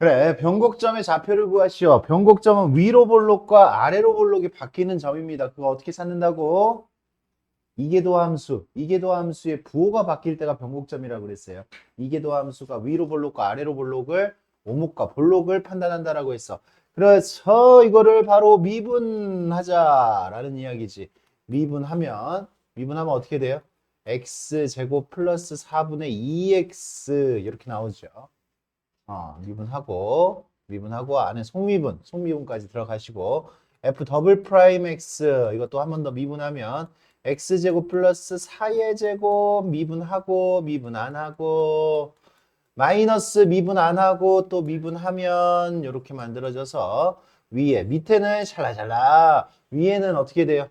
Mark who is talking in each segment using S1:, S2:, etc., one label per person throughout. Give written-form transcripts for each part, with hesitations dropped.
S1: 그래, 변곡점의 좌표를 구하시오. 변곡점은 위로 볼록과 아래로 볼록이 바뀌는 점입니다. 그거 어떻게 찾는다고? 이계도함수, 이계도함수의 부호가 바뀔 때가 변곡점이라고 그랬어요. 이계도함수가 위로 볼록과 아래로 볼록을 오목과 볼록을 판단한다라고 했어. 그래서 이거를 바로 미분하자라는 이야기지. 미분하면 어떻게 돼요? x제곱 플러스 4분의 2x 이렇게 나오죠. 미분하고 안에 속미분까지 들어가시고 f 더블 프라임 x 이것도 한 번 더 미분하면 x제곱 플러스 4의 제곱 미분 안 하고 마이너스 미분 안 하고 또 미분하면 이렇게 만들어져서 밑에는 샬라샬라 위에는 어떻게 돼요?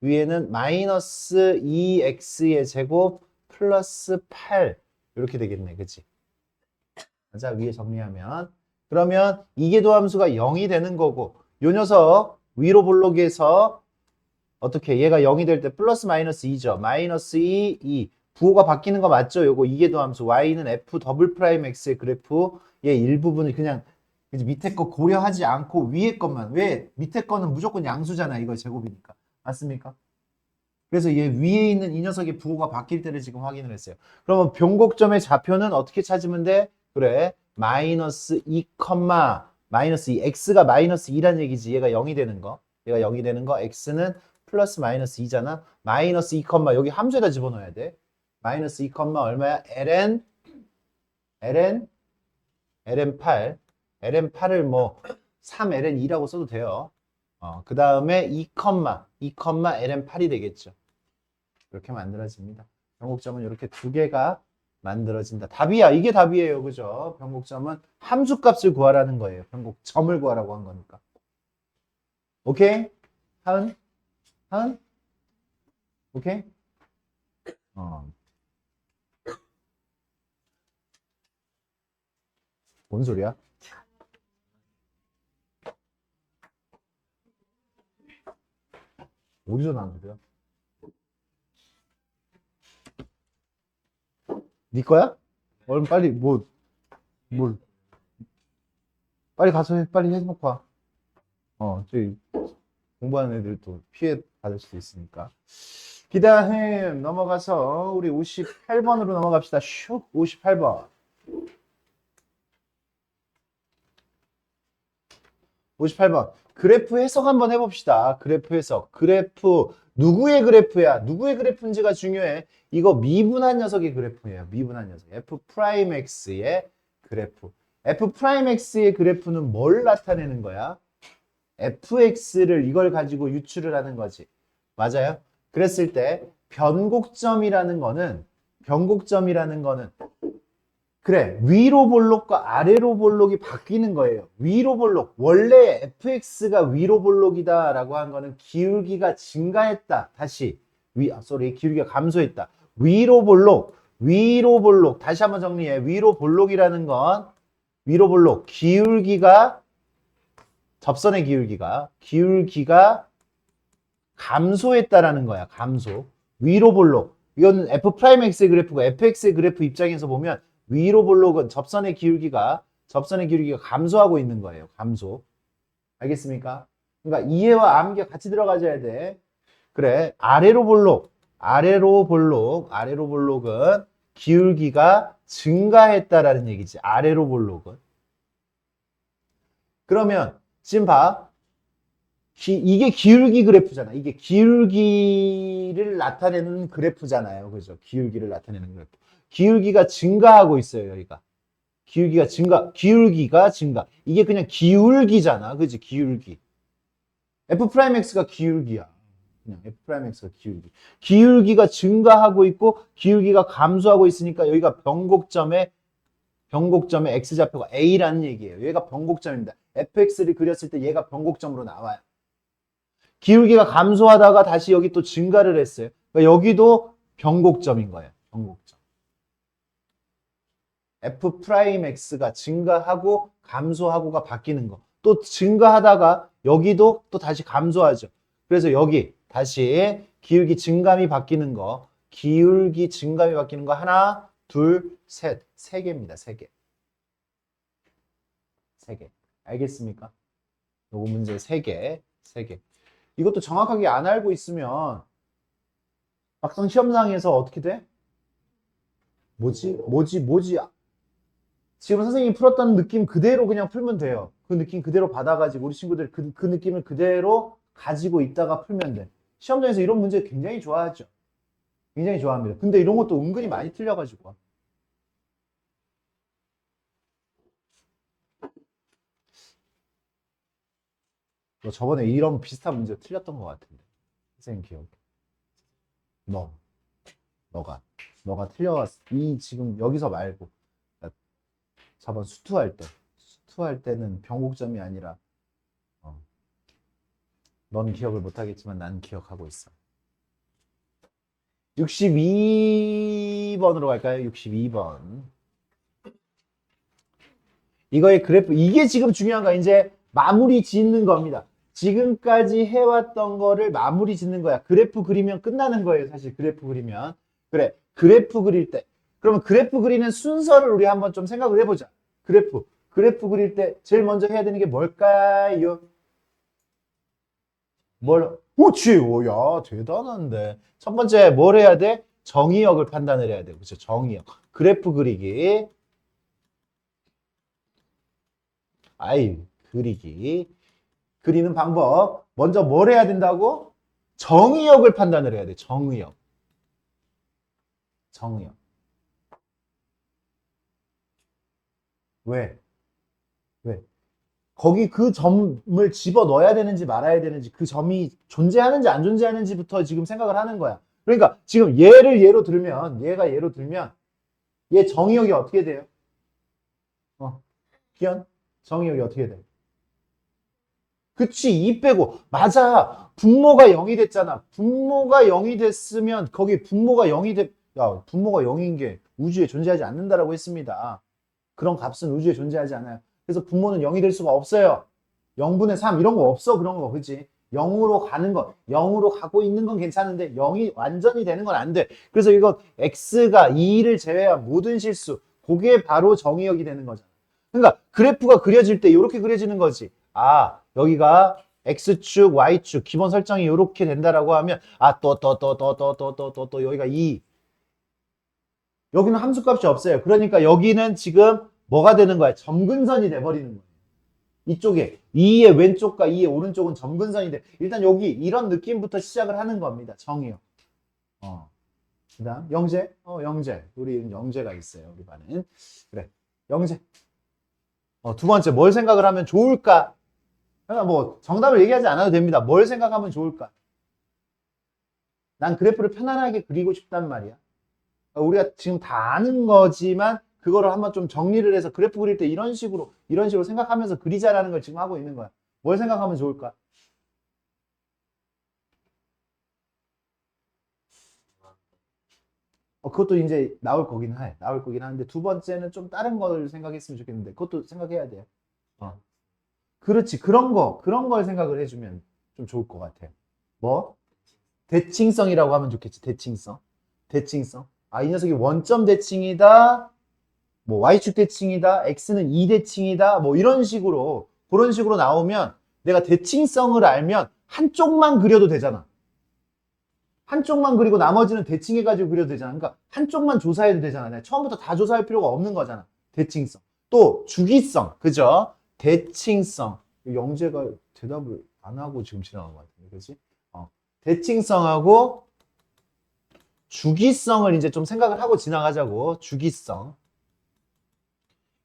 S1: 위에는 마이너스 2x의 제곱 플러스 8 이렇게 되겠네. 그치? 자, 위에 정리하면 그러면 이계도함수가 0이 되는 거고 요 녀석 위로 볼록에서 어떻게 얘가 0이 될 때 플러스 마이너스 2죠. 마이너스 2 부호가 바뀌는 거 맞죠? 요거 이계도함수 y는 f 더블 프라임 x의 그래프 얘 일부분을 그냥 밑에 거 고려하지 않고 위에 것만 왜 밑에 거는 무조건 양수잖아. 이거 제곱이니까 맞습니까? 그래서 얘 위에 있는 이 녀석의 부호가 바뀔 때를 지금 확인을 했어요. 그러면 변곡점의 좌표는 어떻게 찾으면 돼? 그래. 마이너스 2, 마이너스 2. x가 마이너스 2란 얘기지. 얘가 0이 되는 거. 얘가 0이 되는 거. x는 플러스 마이너스 2잖아. 마이너스 2, 여기 함수에다 집어넣어야 돼. 마이너스 2, 얼마야? ln 8을 뭐 3ln2라고 써도 돼요. 그 다음에 2, ln8이 되겠죠. 이렇게 만들어집니다. 변곡점은 이렇게 두 개가 만들어진다. 답이야. 이게 답이에요. 그죠? 변곡점은 함수값을 구하라는 거예요. 변곡점을 구하라고 한 거니까. 오케이? 하은? 하은? 오케이? 뭔 소리야? 어디서 나온 소리야? 네 거야? 얼른 빨리 뭘 빨리 가서 해. 빨리 해놓고 와. 저기 공부하는 애들 또 피해 받을 수도 있으니까. 기다음 넘어가서 우리 58번으로 넘어갑시다. 슉 58번. 58번. 그래프 해석 한번 해봅시다. 그래프 해석. 그래프 누구의 그래프야? 누구의 그래프인지가 중요해. 이거 미분한 녀석의 그래프예요. 미분한 녀석. f'x의 그래프. f'x의 그래프는 뭘 나타내는 거야? fx를 이걸 가지고 유출을 하는 거지. 맞아요? 그랬을 때 변곡점이라는 거는 그래, 위로 볼록과 아래로 볼록이 바뀌는 거예요. 위로 볼록. 원래 fx가 위로 볼록이다 라고 한 거는 기울기가 증가했다. 다시. 기울기가 감소했다. 위로 볼록. 다시 한번 정리해. 위로 볼록이라는 건, 위로 볼록. 접선의 기울기가 감소했다라는 거야. 감소. 위로 볼록. 이거는 f'x의 그래프고 fx의 그래프 입장에서 보면 위로 볼록은 접선의 기울기가 감소하고 있는 거예요. 감소. 알겠습니까? 그러니까 이해와 암기가 같이 들어가줘야 돼. 그래. 아래로 볼록은 기울기가 증가했다라는 얘기지. 아래로 볼록은. 그러면 지금 봐. 이게 기울기 그래프잖아. 이게 기울기를 나타내는 그래프잖아요. 그죠? 기울기를 나타내는 그래프. 기울기가 증가하고 있어요, 여기가. 기울기가 증가. 이게 그냥 기울기잖아. 그지? 기울기. f'x가 기울기야. 그냥 f'x가 기울기. 기울기가 증가하고 있고, 기울기가 감소하고 있으니까 여기가 변곡점의 x좌표가 a라는 얘기예요. 얘가 변곡점입니다. fx를 그렸을 때 얘가 변곡점으로 나와요. 기울기가 감소하다가 다시 여기 또 증가를 했어요. 그러니까 여기도 변곡점인 거예요. 변곡점. f'x가 증가하고 감소하고가 바뀌는 거. 또 증가하다가 여기도 또 다시 감소하죠. 그래서 여기 다시 기울기 증감이 바뀌는 거. 하나, 둘, 셋. 세 개입니다. 세 개. 3개. 알겠습니까? 요거 문제 3개. 3개. 이것도 정확하게 안 알고 있으면 막상 시험장에서 어떻게 돼? 뭐지? 지금 선생님이 풀었던 느낌 그대로 그냥 풀면 돼요. 그 느낌 그대로 받아가지고 우리 친구들 그 느낌을 그대로 가지고 있다가 풀면 돼. 시험장에서 이런 문제 굉장히 좋아하죠. 굉장히 좋아합니다. 근데 이런 것도 은근히 많이 틀려가지고. 너 저번에 이런 비슷한 문제 틀렸던 것 같은데. 선생님 기억에. 너가 틀려왔어. 지금 여기서 말고. 저번 수투할 때는 변곡점이 아니라, 넌 기억을 못하겠지만 난 기억하고 있어. 62번으로 갈까요? 62번. 이거의 그래프, 이게 지금 중요한 거야. 이제 마무리 짓는 겁니다. 지금까지 해왔던 거를 마무리 짓는 거야. 그래프 그리면 끝나는 거예요. 사실 그래프 그리면. 그래, 그래프 그릴 때. 그러면 그래프 그리는 순서를 우리 한번 좀 생각을 해보자. 그래프 그릴 때 제일 먼저 해야 되는 게 뭘까요? 그렇지. 오야, 대단한데. 첫 번째 뭘 해야 돼? 정의역을 판단을 해야 돼. 그렇죠? 정의역. 그래프 그리기. 그리기. 그리는 방법. 먼저 뭘 해야 된다고? 정의역을 판단을 해야 돼. 정의역. 왜? 거기 그 점을 집어 넣어야 되는지 말아야 되는지, 그 점이 존재하는지 안 존재하는지부터 지금 생각을 하는 거야. 그러니까 지금 얘가 예로 들면 얘 정의역이 어떻게 돼요? 기현? 정의역이 어떻게 돼? 그치, 2 빼고. 맞아. 분모가 0이 됐잖아. 분모가 0이 됐으면 거기 분모가 0이 분모가 0인 게 우주에 존재하지 않는다라고 했습니다. 그런 값은 우주에 존재하지 않아요. 그래서 분모는 0이 될 수가 없어요. 0분의 3 이런 거 없어. 그런 거. 그치? 0으로 가는 거, 0으로 가고 있는 건 괜찮은데 0이 완전히 되는 건 안 돼. 그래서 이거 x가 2를 제외한 모든 실수, 그게 바로 정의역이 되는 거잖아. 그러니까 그래프가 그려질 때 이렇게 그려지는 거지. 여기가 x축, y축 기본 설정이 이렇게 된다라고 하면 또 여기가 2. 여기는 함수값이 없어요. 그러니까 여기는 지금 뭐가 되는 거야? 점근선이 돼버리는 거예요. 이쪽에 2의 왼쪽과 2의 오른쪽은 점근선이 돼. 일단 여기 이런 느낌부터 시작을 하는 겁니다. 정의요. 그 다음 영재. 영재. 우리 영재가 있어요. 우리 반은. 그래. 영재. 두 번째 뭘 생각을 하면 좋을까? 그러니까 뭐 정답을 얘기하지 않아도 됩니다. 뭘 생각하면 좋을까? 난 그래프를 편안하게 그리고 싶단 말이야. 우리가 지금 다 아는 거지만 그거를 한번 좀 정리를 해서 그래프 그릴 때 이런 식으로 생각하면서 그리자라는 걸 지금 하고 있는 거야. 뭘 생각하면 좋을까? 그것도 이제 나올 거긴 해. 나올 거긴 하는데 두 번째는 좀 다른 걸 생각했으면 좋겠는데 그것도 생각해야 돼요. 그렇지. 그런 걸 생각을 해주면 좀 좋을 것 같아. 뭐? 대칭성이라고 하면 좋겠지. 대칭성. 이 녀석이 원점 대칭이다. 뭐 y축 대칭이다. x는 2대칭이다. 뭐 이런 식으로 그런 식으로 나오면 내가 대칭성을 알면 한쪽만 그려도 되잖아. 한쪽만 그리고 나머지는 대칭해가지고 그려도 되잖아. 그러니까 한쪽만 조사해도 되잖아. 내가 처음부터 다 조사할 필요가 없는 거잖아. 대칭성. 또 주기성. 그죠? 대칭성. 영재가 대답을 안 하고 지금 지나간 것 같은데. 그렇지? 대칭성하고 주기성을 이제 좀 생각을 하고 지나가자고. 주기성.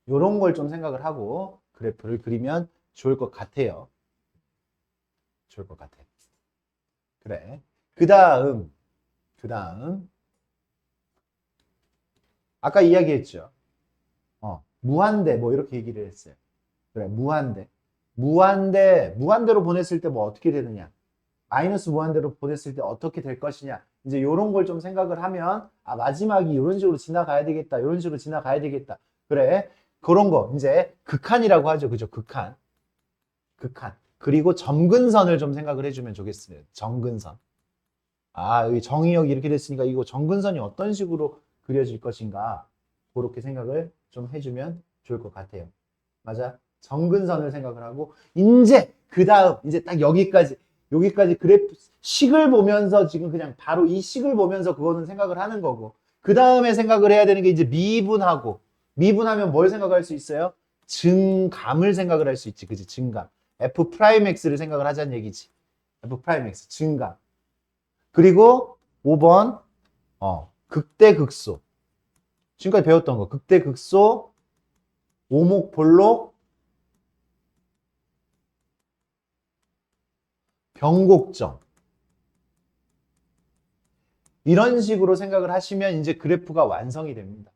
S1: 요런 걸 좀 생각을 하고 그래프를 그리면 좋을 것 같아요. 좋을 것 같아. 그래. 그 다음 아까 이야기했죠. 무한대 뭐 이렇게 얘기를 했어요. 그래, 무한대로 보냈을 때 뭐 어떻게 되느냐? 마이너스 무한대로 보냈을 때 어떻게 될 것이냐? 이제 이런 걸 좀 생각을 하면 마지막이 이런 식으로 지나가야 되겠다. 이런 식으로 지나가야 되겠다. 그래. 그런 거 이제 극한이라고 하죠. 그죠? 극한. 그리고 점근선을 좀 생각을 해주면 좋겠어요. 점근선. 여기 정의역이 이렇게 됐으니까 이거 점근선이 어떤 식으로 그려질 것인가? 그렇게 생각을 좀 해주면 좋을 것 같아요. 맞아? 정근선을 생각을 하고 이제 그 다음 이제 딱 여기까지 그래프 식을 보면서 지금 그냥 바로 이 식을 보면서 그거는 생각을 하는 거고 그 다음에 생각을 해야 되는 게 이제 미분하면 뭘 생각할 수 있어요? 증감을 생각을 할 수 있지. 그지? 증감. F 프라임 X를 생각을 하자는 얘기지. F 프라임 X 증감. 그리고 5번 극대극소. 지금까지 배웠던 거. 극대극소 오목볼록 변곡점. 이런 식으로 생각을 하시면 이제 그래프가 완성이 됩니다.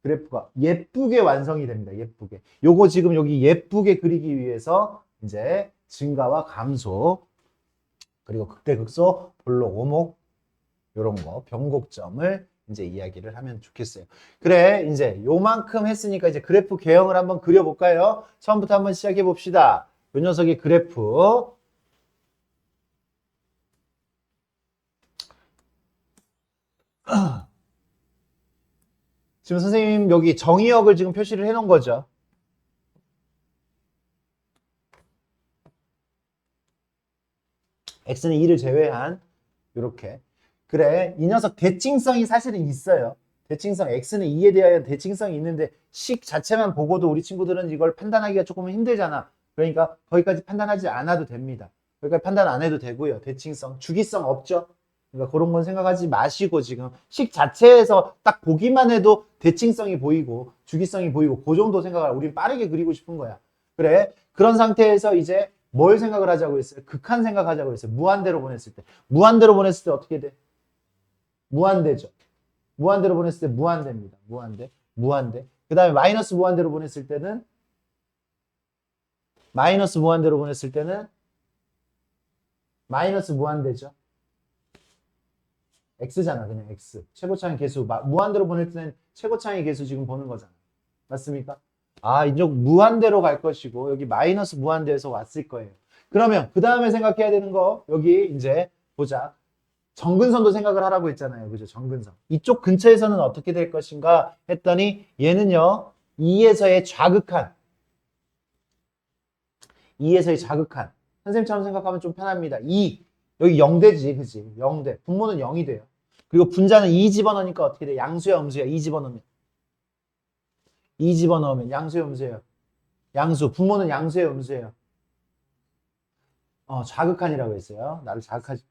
S1: 그래프가 예쁘게 완성이 됩니다. 예쁘게. 요거 지금 여기 예쁘게 그리기 위해서 이제 증가와 감소 그리고 극대극소, 볼록, 오목 요런 거 변곡점을 이제 이야기를 하면 좋겠어요. 그래 이제 요만큼 했으니까 이제 그래프 개형을 한번 그려볼까요? 처음부터 한번 시작해 봅시다. 요 녀석의 그래프 지금 선생님 여기 정의역을 지금 표시를 해 놓은 거죠. x는 2를 제외한 이렇게. 그래 이 녀석 대칭성이 사실은 있어요. 대칭성 x는 2에 대하여 대칭성이 있는데 식 자체만 보고도 우리 친구들은 이걸 판단하기가 조금 힘들잖아. 그러니까 거기까지 판단하지 않아도 됩니다. 거기까지 판단 안 해도 되고요. 대칭성, 주기성 없죠. 그러니까 그런 건 생각하지 마시고 지금 식 자체에서 딱 보기만 해도 대칭성이 보이고 주기성이 보이고 그 정도 생각을 우린 빠르게 그리고 싶은 거야. 그래 그런 상태에서 이제 뭘 생각을 하자고 했어요? 극한 생각하자고 했어요. 무한대로 보냈을 때. 무한대로 보냈을 때 어떻게 돼? 무한대죠. 무한대로 보냈을 때 무한대입니다. 무한대. 그 다음에 마이너스 무한대로 보냈을 때는 마이너스 무한대죠. x잖아 그냥 x. 최고차항 계수. 무한대로 보낼 때는 최고차항의 계수 지금 보는 거잖아. 맞습니까? 아 이쪽 무한대로 갈 것이고 여기 마이너스 무한대에서 왔을 거예요. 그러면 그 다음에 생각해야 되는 거 여기 이제 보자. 정근선도 생각을 하라고 했잖아요. 그죠? 정근선. 이쪽 근처에서는 어떻게 될 것인가 했더니 얘는요. 2에서의 좌극한. 2에서의 좌극한. 선생님처럼 생각하면 좀 편합니다. 2. 여기 0대지. 그지? 0대. 분모는 0이 돼요. 그리고 분자는 2 집어넣으니까 어떻게 돼? 양수야, 음수야? 2 집어넣으면. 2 집어넣으면 양수야, 음수예요? 양수. 분모는 양수예요, 음수예요? 좌극한이라고 했어요. 나를 자극하지.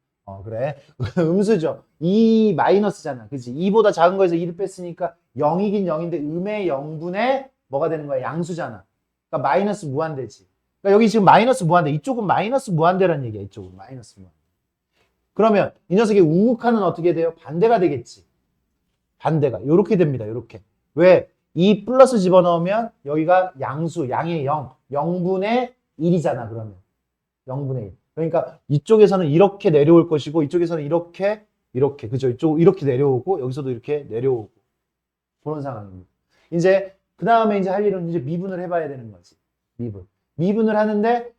S1: 그래. 음수죠. 2 마이너스잖아. 그치? 2보다 작은 거에서 2를 뺐으니까 0이긴 0인데 음의 0분의 뭐가 되는 거야? 양수잖아. 그러니까 마이너스 무한대지. 그러니까 여기 지금 마이너스 무한대. 이쪽은 마이너스 무한대라는 얘기야. 이쪽은 마이너스 무한대. 그러면 이 녀석의 우극한은 어떻게 돼요? 반대가 되겠지. 반대가. 요렇게 됩니다. 요렇게. 왜? 2 플러스 집어넣으면 여기가 양수, 양의 0. 0분의 1이잖아, 그러면. 0분의 1. 그러니까 이쪽에서는 이렇게 내려올 것이고 이쪽에서는 이렇게 그죠? 이쪽 이렇게 내려오고 여기서도 이렇게 내려오고 그런 상황입니다. 이제 그 다음에 이제 할 일은 이제 미분을 해봐야 되는 거지. 미분을 하는데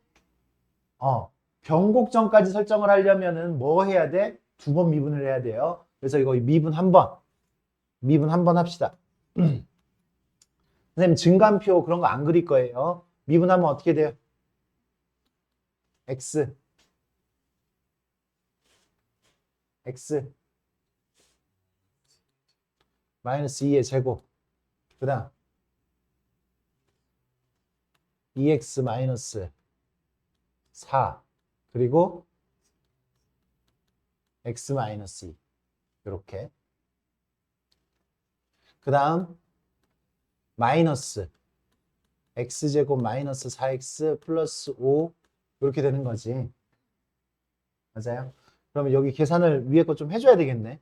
S1: 변곡점까지 설정을 하려면은 뭐 해야 돼? 2번 미분을 해야 돼요. 그래서 이거 미분 한 번 합시다. 선생님 증감표 그런 거 안 그릴 거예요. 미분하면 어떻게 돼요? x 마이너스 2의 제곱 그 다음 2x 마이너스 4 그리고 x 마이너스 2 이렇게 그 다음 마이너스 x제곱 마이너스 4x 플러스 5 이렇게 되는 거지. 맞아요? 그러면 여기 계산을 위에 거 좀 해줘야 되겠네.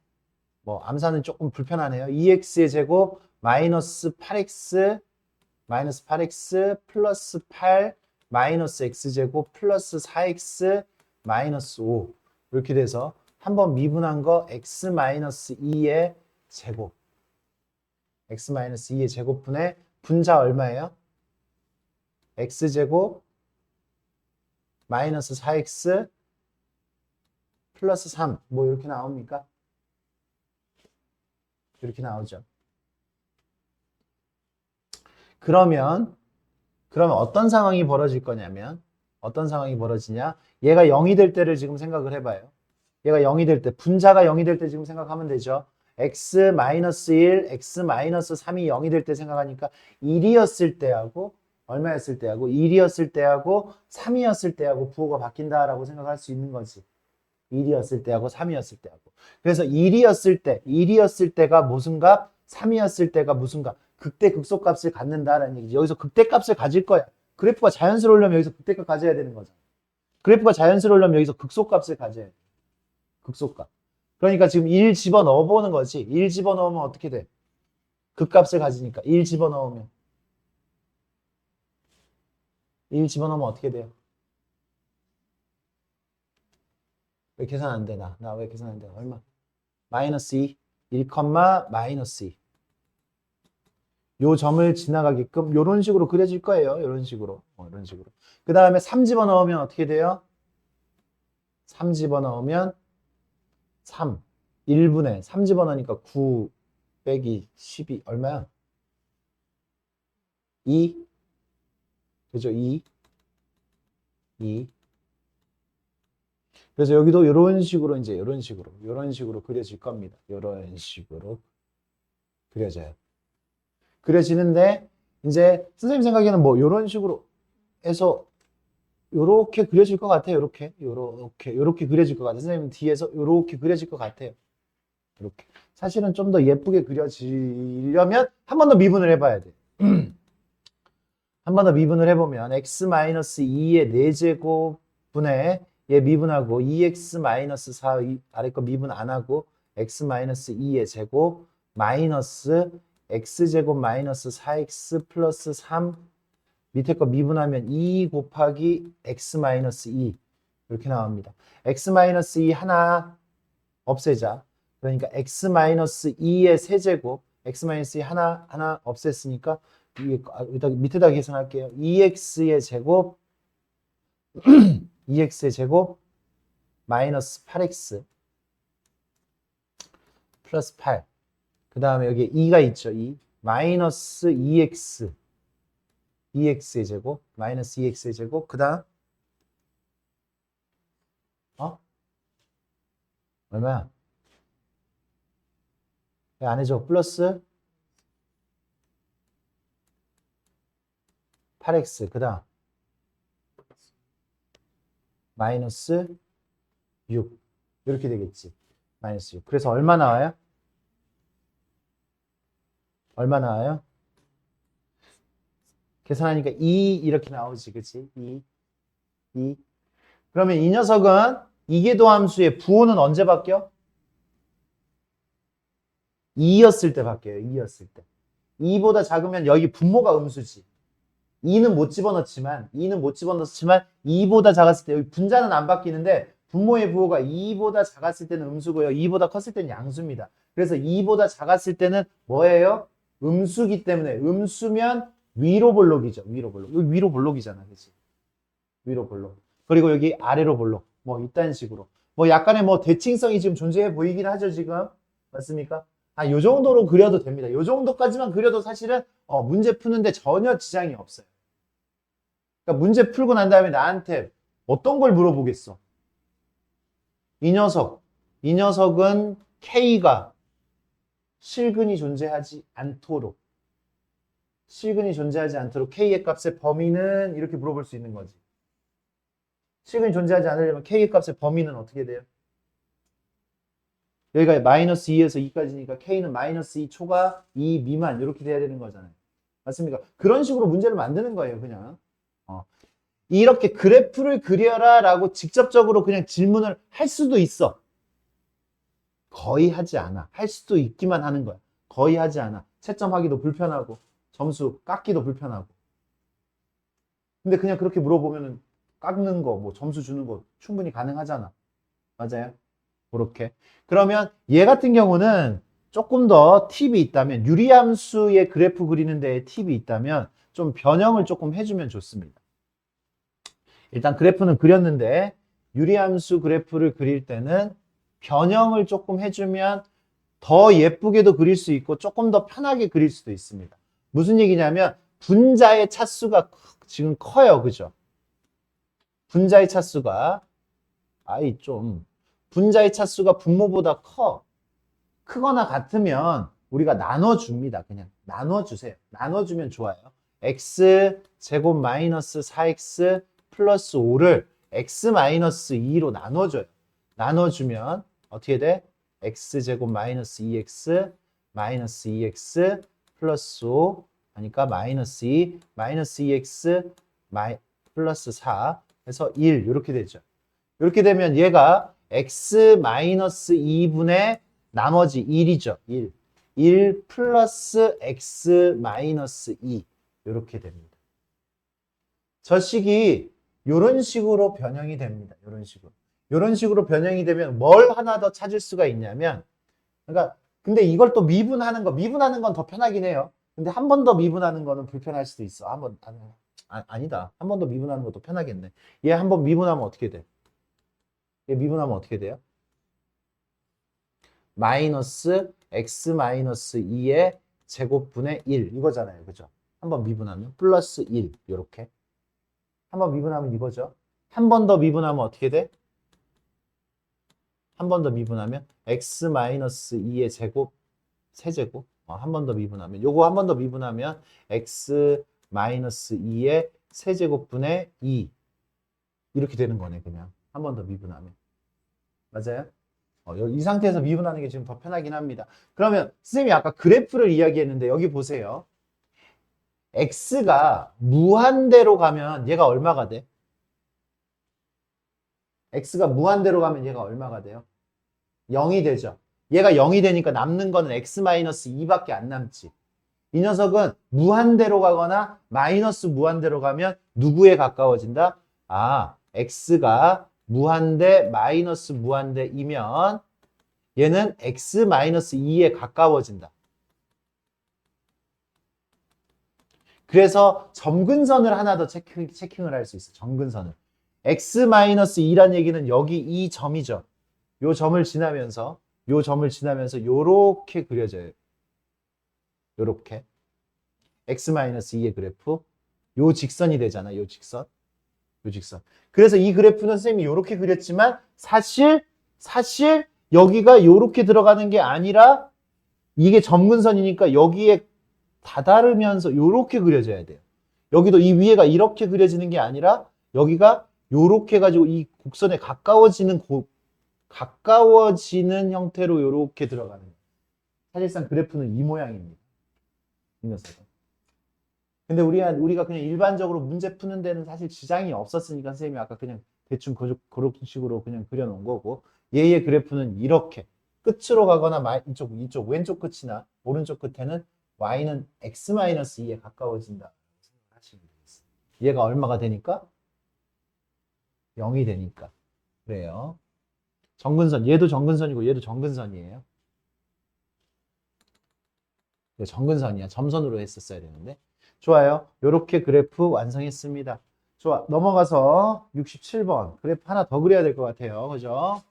S1: 뭐 암산은 조금 불편하네요. 2x의 제곱 마이너스 8x 플러스 8 마이너스 x제곱 플러스 4x 마이너스 5 이렇게 돼서 한번 미분한 거 x 마이너스 2의 제곱 x 마이너스 2의 제곱분의 분자 얼마예요? x제곱 마이너스 4x 플러스 3 뭐 이렇게 나옵니까? 이렇게 나오죠. 그러면 그러면 어떤 상황이 벌어질 거냐면 어떤 상황이 벌어지냐? 얘가 0이 될 때를 지금 생각을 해봐요. 얘가 0이 될 때, 분자가 0이 될 때 지금 생각하면 되죠. x-1, x-3이 0이 될 때 생각하니까 1이었을 때하고 얼마였을 때하고 1이었을 때하고 3이었을 때하고 부호가 바뀐다라고 생각할 수 있는 거지. 1이었을 때하고 3이었을 때하고. 그래서 1이었을 때가 무슨 값? 3이었을 때가 무슨 값? 극대 극소값을 갖는다라는 얘기지. 여기서 극대값을 가질 거야. 그래프가 자연스러우려면 여기서 극대값 가져야 되는 거잖아. 그래프가 자연스러우려면 여기서 극소값을 가져야 돼. 극소값. 그러니까 지금 1 집어넣어 보는 거지. 1 집어넣으면 어떻게 돼? 극값을 가지니까 1 집어넣으면 1 집어넣으면 어떻게 돼요? 왜 계산 안 돼? 나 왜 계산 안 돼? 얼마? 마이너스 2. 1, 마이너스 2. 요 점을 지나가게끔 요런 식으로 그려질 거예요. 요런 식으로. 이런 식으로. 그 다음에 3 집어넣으면 어떻게 돼요? 3 집어넣으면 3. 1분의 3 집어넣으니까 9 빼기 12 얼마야? 2. 그죠? 2. 그래서 여기도 이런 식으로 이제 이런 식으로 그려질 겁니다. 이런 식으로 그려져요. 그려지는데 이제 선생님 생각에는 뭐 이런 식으로 해서 요렇게 그려질 것 같아요. 요렇게 그려질 것 같아요. 선생님 뒤에서 요렇게 그려질 것 같아요. 이렇게. 사실은 좀 더 예쁘게 그려지려면 한 번 더 미분을 해봐야 돼. 한 번 더 미분을 해보면 x-2의 4제곱분의 얘 미분하고 2x-4 아래 거 미분 안 하고 x-2의 제곱 마이너스 x제곱 마이너스 4x 플러스 3 밑에 거 미분하면 2 곱하기 x-2 이렇게 나옵니다. x-2 하나 없애자. 그러니까 x-2의 세제곱 x-2 하나 없앴으니까 밑에다 계산할게요. 2x의 제곱 2x의 제곱 마이너스 8x 플러스 8. 그 다음에 여기 2가 있죠. 2 마이너스 2x의 제곱 마이너스 2x의 제곱 그 다음 얼마야? 안 해줘. 플러스 8x 그 다음 마이너스 6 이렇게 되겠지. 마이너스 6. 그래서 얼마 나와요? 얼마 나와요? 계산하니까 2 이렇게 나오지. 그치? 2. 그러면 이 녀석은 이계도함수의 부호는 언제 바뀌어? 2였을 때 바뀌어요. 2였을 때. 2보다 작으면 여기 분모가 음수지. 2는 못 집어넣지만 2보다 작았을 때 여기 분자는 안 바뀌는데 분모의 부호가 2보다 작았을 때는 음수고요. 2보다 컸을 때는 양수입니다. 그래서 2보다 작았을 때는 뭐예요? 음수기 때문에 음수면 위로 볼록이죠. 위로 볼록. 여기 위로 볼록이잖아. 그치? 위로 볼록. 그리고 여기 아래로 볼록. 뭐 이딴 식으로. 뭐 약간의 뭐 대칭성이 지금 존재해 보이긴 하죠. 지금. 맞습니까? 요 정도로 그려도 됩니다. 요 정도까지만 그려도 사실은 문제 푸는데 전혀 지장이 없어요. 그러니까 문제 풀고 난 다음에 나한테 어떤 걸 물어보겠어? 이 녀석은 K가 실근이 존재하지 않도록 K의 값의 범위는 이렇게 물어볼 수 있는 거지. 실근이 존재하지 않으려면 K의 값의 범위는 어떻게 돼요? 여기가 마이너스 2에서 2까지니까 K는 마이너스 2 초과 2 미만 이렇게 돼야 되는 거잖아요. 맞습니까? 그런 식으로 문제를 만드는 거예요. 그냥. 이렇게 그래프를 그려라 라고 직접적으로 그냥 질문을 할 수도 있어. 거의 하지 않아. 할 수도 있기만 하는 거야. 거의 하지 않아. 채점하기도 불편하고 점수 깎기도 불편하고. 근데 그냥 그렇게 물어보면은 깎는 거, 뭐 점수 주는 거 충분히 가능하잖아. 맞아요? 그렇게. 그러면 얘 같은 경우는 조금 더 팁이 있다면 유리함수의 그래프 그리는 데에 팁이 있다면 좀 변형을 조금 해주면 좋습니다. 일단 그래프는 그렸는데 유리함수 그래프를 그릴 때는 변형을 조금 해주면 더 예쁘게도 그릴 수 있고 조금 더 편하게 그릴 수도 있습니다. 무슨 얘기냐면 분자의 차수가 지금 커요. 그죠? 분자의 차수가 분자의 차수가 분모보다 크거나 같으면 우리가 나눠줍니다. 그냥 나눠주세요. 나눠주면 좋아요. x 제곱 마이너스 4x 플러스 5를 x 마이너스 2로 나눠줘요. 나눠주면 어떻게 돼? x 제곱 마이너스 2x 마이너스 2x 플러스 5 하니까 마이너스 2 마이너스 2x 플러스 4 해서 1 이렇게 되죠. 이렇게 되면 얘가 x 마이너스 2분의 나머지 1이죠. 1. 1 플러스 x 마이너스 2 이렇게 됩니다. 저 식이 이런 식으로 변형이 됩니다. 이런 식으로 변형이 되면 뭘 하나 더 찾을 수가 있냐면 그러니까 근데 이걸 또 미분하는 건 더 편하긴 해요. 근데 한 번 더 미분하는 거는 불편할 수도 있어. 아니다. 한 번 더 미분하는 것도 편하겠네. 얘 한 번 미분하면 어떻게 돼? 얘 미분하면 어떻게 돼요? 마이너스 x 마이너스 2의 제곱분의 1 이거잖아요. 그죠? 한번 미분하면 플러스 1 이렇게 한번 미분하면 이거죠. 한 번 더 미분하면 어떻게 돼? 한 번 더 미분하면 x 마이너스 2의 제곱 세제곱 한 번 더 미분하면 요거 한 번 더 미분하면 x 마이너스 2의 세제곱분의 2 이렇게 되는 거네. 그냥 한 번 더 미분하면 맞아요? 이 상태에서 미분하는 게 지금 더 편하긴 합니다. 그러면 선생님이 아까 그래프를 이야기했는데 여기 보세요. x가 무한대로 가면 얘가 얼마가 돼? x가 무한대로 가면 얘가 얼마가 돼요? 0이 되죠. 얘가 0이 되니까 남는 거는 x-2밖에 안 남지. 이 녀석은 무한대로 가거나 마이너스 무한대로 가면 누구에 가까워진다? x가 무한대 마이너스 무한대이면 얘는 x-2에 가까워진다. 그래서 점근선을 하나 더 체킹을 할 수 있어. 점근선을. x-2란 얘기는 여기 이 점이죠. 요 점을 지나면서 요렇게 그려져요. 요렇게. x-2의 그래프. 요 직선이 되잖아. 요 직선. 그래서 이 그래프는 선생님이 요렇게 그렸지만 사실 여기가 요렇게 들어가는 게 아니라 이게 점근선이니까 여기에 다다르면서 요렇게 그려져야 돼요. 여기도 이 위에가 이렇게 그려지는 게 아니라 여기가 요렇게 해가지고 이 곡선에 가까워지는 형태로 요렇게 들어가는 거예요. 사실상 그래프는 이 모양입니다. 이 녀석은. 근데 우리가 그냥 일반적으로 문제 푸는 데는 사실 지장이 없었으니까 선생님이 아까 그냥 대충 그런 식으로 그냥 그려놓은 거고 얘의 그래프는 이렇게 끝으로 가거나 이쪽 왼쪽 끝이나 오른쪽 끝에는 y는 x-2에 가까워진다 생각하시면 되겠어요. 얘가 얼마가 되니까? 0이 되니까. 그래요. 정근선, 얘도 정근선이고 얘도 정근선이에요. 정근선이야. 점선으로 했었어야 되는데. 좋아요. 요렇게 그래프 완성했습니다. 좋아. 넘어가서 67번. 그래프 하나 더 그려야 될 것 같아요. 그죠?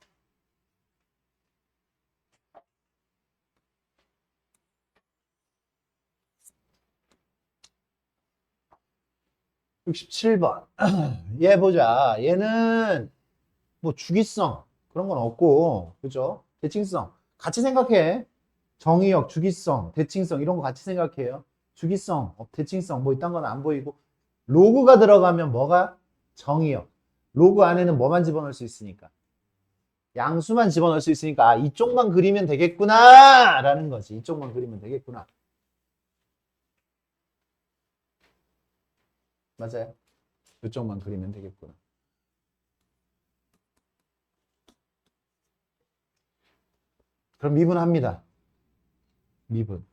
S1: 67번. 얘 보자. 얘는 뭐 주기성 그런 건 없고, 그죠? 대칭성. 같이 생각해. 정의역, 주기성, 대칭성 이런 거 같이 생각해요. 주기성, 대칭성 뭐 이딴 건 안 보이고 로그가 들어가면 뭐가? 정의역. 로그 안에는 뭐만 집어넣을 수 있으니까? 양수만 집어넣을 수 있으니까 이쪽만 그리면 되겠구나 라는 거지. 이쪽만 그리면 되겠구나. 맞아요. 이쪽만 그리면 되겠구나. 그럼 미분합니다. 미분.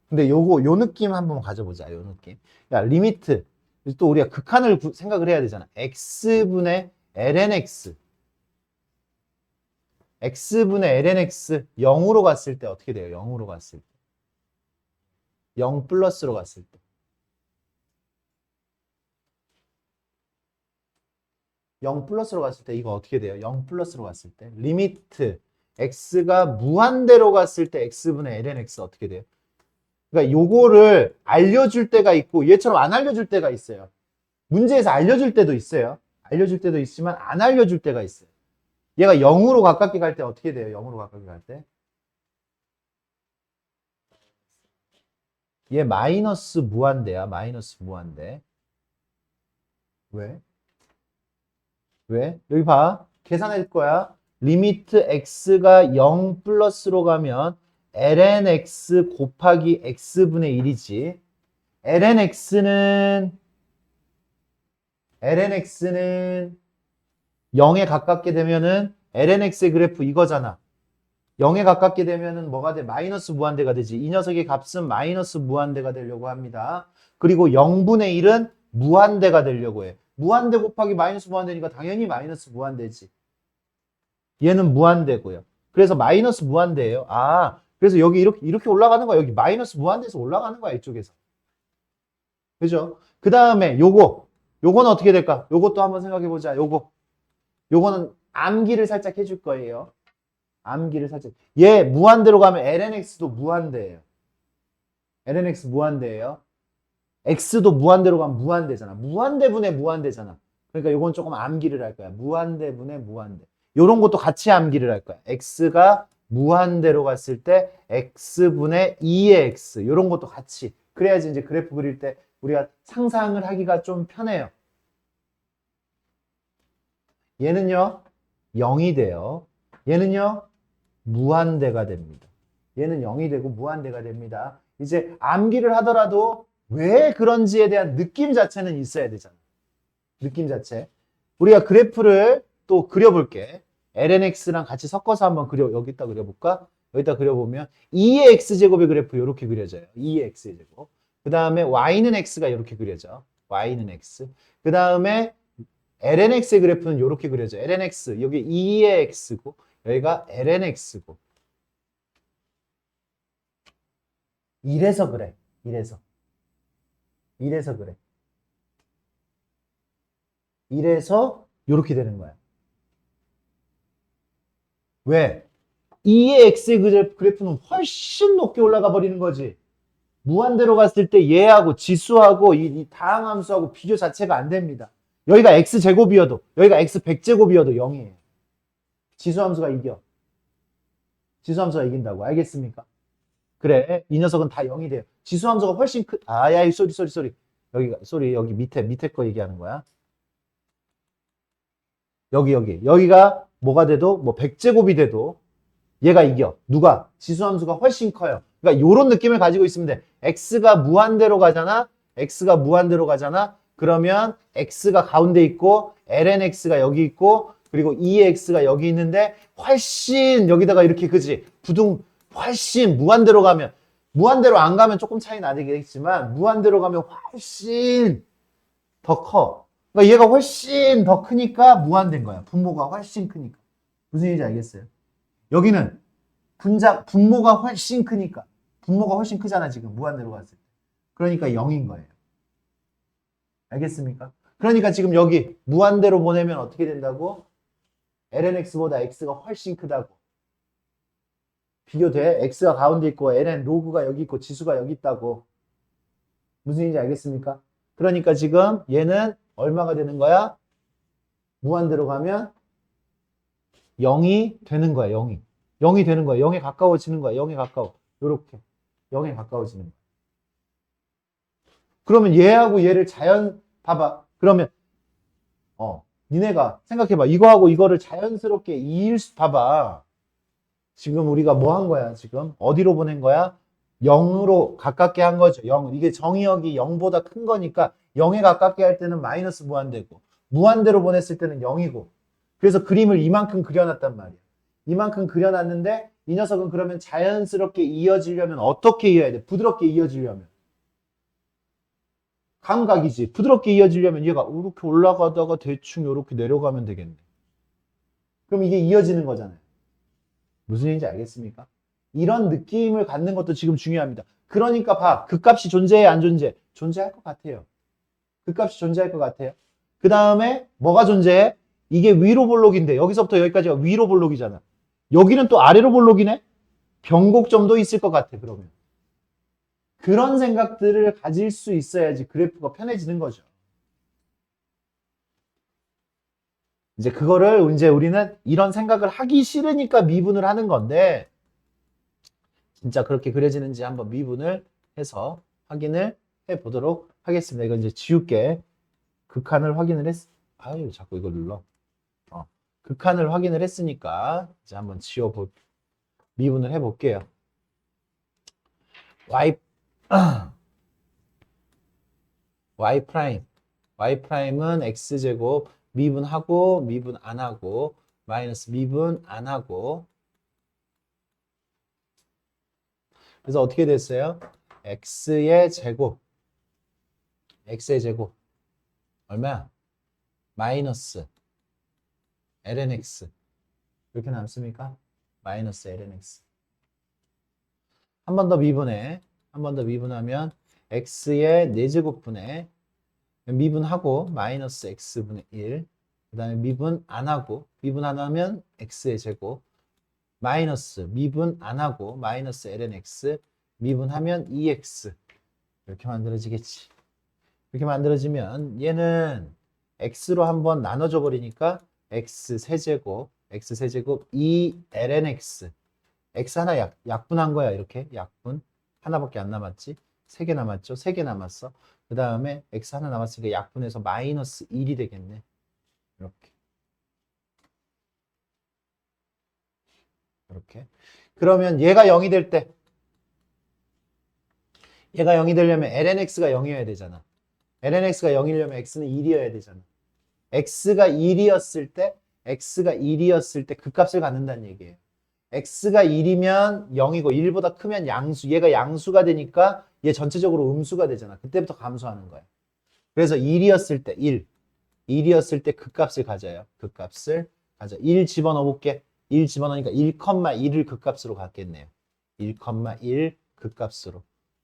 S1: 근데 요 느낌 한번 가져보자. 요 느낌. 야, 리미트. 또 우리가 극한을 생각을 해야 되잖아. x분의 lnx. x분의 lnx 0으로 갔을 때 어떻게 돼요? 0으로 갔을 때. 0 플러스로 갔을 때. 0 플러스로 갔을 때 이거 어떻게 돼요? 0 플러스로 갔을 때. 리미트 x가 무한대로 갔을 때 x분의 lnx 어떻게 돼요? 그러니까 요거를 알려줄 때가 있고 얘처럼 안 알려줄 때가 있어요. 문제에서 알려줄 때도 있어요. 알려줄 때도 있지만 안 알려줄 때가 있어요. 얘가 0으로 가깝게 갈 때 어떻게 돼요? 0으로 가깝게 갈 때? 얘 마이너스 무한대야. 마이너스 무한대. 왜? 왜? 여기 봐. 계산할 거야. 리미트 x가 0 플러스로 가면 lnx 곱하기 x분의 1이지. lnx는 0에 가깝게 되면은 lnx의 그래프 이거잖아. 0에 가깝게 되면은 뭐가 돼? 마이너스 무한대가 되지. 이 녀석의 값은 마이너스 무한대가 되려고 합니다. 그리고 0분의 1은 무한대가 되려고 해. 무한대 곱하기 마이너스 무한대니까 당연히 마이너스 무한대지. 얘는 무한대고요. 그래서 마이너스 무한대예요. 아, 그래서 여기 이렇게 올라가는 거야. 여기 마이너스 무한대에서 올라가는 거야. 이쪽에서. 그죠? 그 다음에 요거는 어떻게 될까? 요것도 한번 생각해 보자. 요거는 암기를 살짝 해줄 거예요. 암기를 살짝. 얘 무한대로 가면 lnx도 무한대예요. lnx 무한대예요. x도 무한대로 가면 무한대잖아. 무한대분의 무한대잖아. 그러니까 요건 조금 암기를 할 거야. 무한대분의 무한대. 요런 것도 같이 암기를 할 거야. x가 무한대로 갔을 때 x분의 2의 x. 요런 것도 같이. 그래야지 이제 그래프 그릴 때 우리가 상상을 하기가 좀 편해요. 얘는요, 0이 돼요. 얘는요, 무한대가 됩니다. 얘는 0이 되고 무한대가 됩니다. 이제 암기를 하더라도 왜 그런지에 대한 느낌 자체는 있어야 되잖아. 느낌 자체. 우리가 그래프를 또 그려볼게. lnx랑 같이 섞어서 한번 여기다 그려볼까? 여기다 그려보면 2의 x제곱의 그래프 이렇게 그려져요. 2의 x제곱. 그 다음에 y는 x가 이렇게 그려져. y는 x. 그 다음에 lnx의 그래프는 이렇게 그려져. lnx, 여기 2의 x고 여기가 lnx고. 이래서 그래. 이래서 그래. 이래서 이렇게 되는 거야. 왜? 2의 x의 그래프는 훨씬 높게 올라가 버리는 거지. 무한대로 갔을 때 얘하고 지수하고 이 다항함수하고 비교 자체가 안 됩니다. 여기가 x제곱이어도 여기가 x100제곱이어도 0이에요. 지수함수가 이겨. 지수함수가 이긴다고. 알겠습니까? 그래. 이 녀석은 다 0이 돼요. 지수함수가 훨씬 야, 쏘리. 여기 밑에 거 얘기하는 거야. 여기가 뭐가 돼도, 뭐 100제곱이 돼도 얘가 이겨. 누가? 지수함수가 훨씬 커요. 그러니까 요런 느낌을 가지고 있으면 돼. x가 무한대로 가잖아. 그러면 x가 가운데 있고, lnx가 여기 있고, 그리고 2의 x가 여기 있는데, 훨씬 여기다가 이렇게, 그지? 훨씬 무한대로 안 가면 조금 차이 나겠지만, 무한대로 가면 훨씬 더 커. 그러니까 얘가 훨씬 더 크니까 무한대인 거야. 분모가 훨씬 크니까. 무슨 얘기인지 알겠어요? 여기는 분모가 훨씬 크니까. 분모가 훨씬 크잖아, 지금. 무한대로 갔을 때. 그러니까 0인 거예요. 알겠습니까? 그러니까 지금 여기 무한대로 보내면 어떻게 된다고? lnx보다 x가 훨씬 크다고. 비교돼? x가 가운데 있고 ln 로그가 여기 있고 지수가 여기 있다고. 무슨 얘기인지 알겠습니까? 그러니까 지금 얘는 얼마가 되는 거야? 무한대로 가면 0이 되는 거야, 0이. 0이 되는 거야. 0에 가까워지는 거야. 0에 가까워. 요렇게. 0에 가까워지는 거야. 그러면 얘하고 얘를 봐봐. 그러면 니네가 생각해봐. 이거하고 이거를 자연스럽게 봐봐. 지금 우리가 뭐 한 거야, 지금? 어디로 보낸 거야? 0으로 가깝게 한 거죠. 0. 이게 정의역이 0보다 큰 거니까 0에 가깝게 할 때는 마이너스 무한대고 무한대로 보냈을 때는 0이고 그래서 그림을 이만큼 그려놨단 말이야. 이만큼 그려놨는데 이 녀석은 그러면 자연스럽게 이어지려면 어떻게 이어야 돼? 부드럽게 이어지려면. 감각이지. 부드럽게 이어지려면 얘가 이렇게 올라가다가 대충 이렇게 내려가면 되겠네. 그럼 이게 이어지는 거잖아요. 무슨 얘기인지 알겠습니까? 이런 느낌을 갖는 것도 지금 중요합니다. 그러니까 봐. 그 값이 존재해, 안 존재해? 존재할 것 같아요. 그 값이 존재할 것 같아요. 그 다음에 뭐가 존재해? 이게 위로 볼록인데 여기서부터 여기까지가 위로 볼록이잖아. 여기는 또 아래로 볼록이네? 변곡점도 있을 것 같아, 그러면. 그런 생각들을 가질 수 있어야지 그래프가 편해지는 거죠. 이제 그거를 이제 우리는 이런 생각을 하기 싫으니까 미분을 하는 건데, 진짜 그렇게 그려지는지 한번 미분을 해서 확인을 해 보도록 하겠습니다. 이건 이제 지울게. 극한을 확인을 아유, 자꾸 이걸 눌러. 극한을 확인을 했으니까 이제 한번 미분을 해 볼게요. y 프라임. y 프라임은 x제곱 미분하고 미분 안 하고 마이너스 미분 안 하고, 그래서 어떻게 됐어요? x의 제곱 얼마야? 마이너스 lnx 이렇게 남습니까? 마이너스 lnx. 한 번 더 미분해. 한 번 더 미분하면 x의 4제곱분의 미분하고 마이너스 x분의 1. 그 다음에 미분 안 하고 미분 안 하면 x의 제곱 마이너스 미분 안 하고 마이너스 lnx 미분하면 2x 이렇게 만들어지겠지. 이렇게 만들어지면 얘는 x로 한번 나눠줘 버리니까 x 세제곱 2 lnx x 하나 약분한 거야. 이렇게 약분 하나밖에 안 남았지. 3개 남았죠. 3개 남았어. 그 다음에 x 하나 남았으니까 약분해서 마이너스 1이 되겠네. 이렇게 그러면 얘가 0이 될 때, 얘가 0이 되려면 lnx가 0이어야 되잖아. lnx가 0이려면 x는 1이어야 되잖아. x가 1이었을 때 그 값을 갖는다는 얘기예요. x가 1이면 0이고 1보다 크면 양수, 얘가 양수가 되니까 얘 전체적으로 음수가 되잖아. 그때부터 감소하는 거야. 그래서 1이었을 때 1이었을 때 그 값을 가져요. 그 값을 가져. 1 집어넣어 볼게. 1 집어넣으니까 1,1을 그 값으로 갖겠네요. 1,1 그 값으로.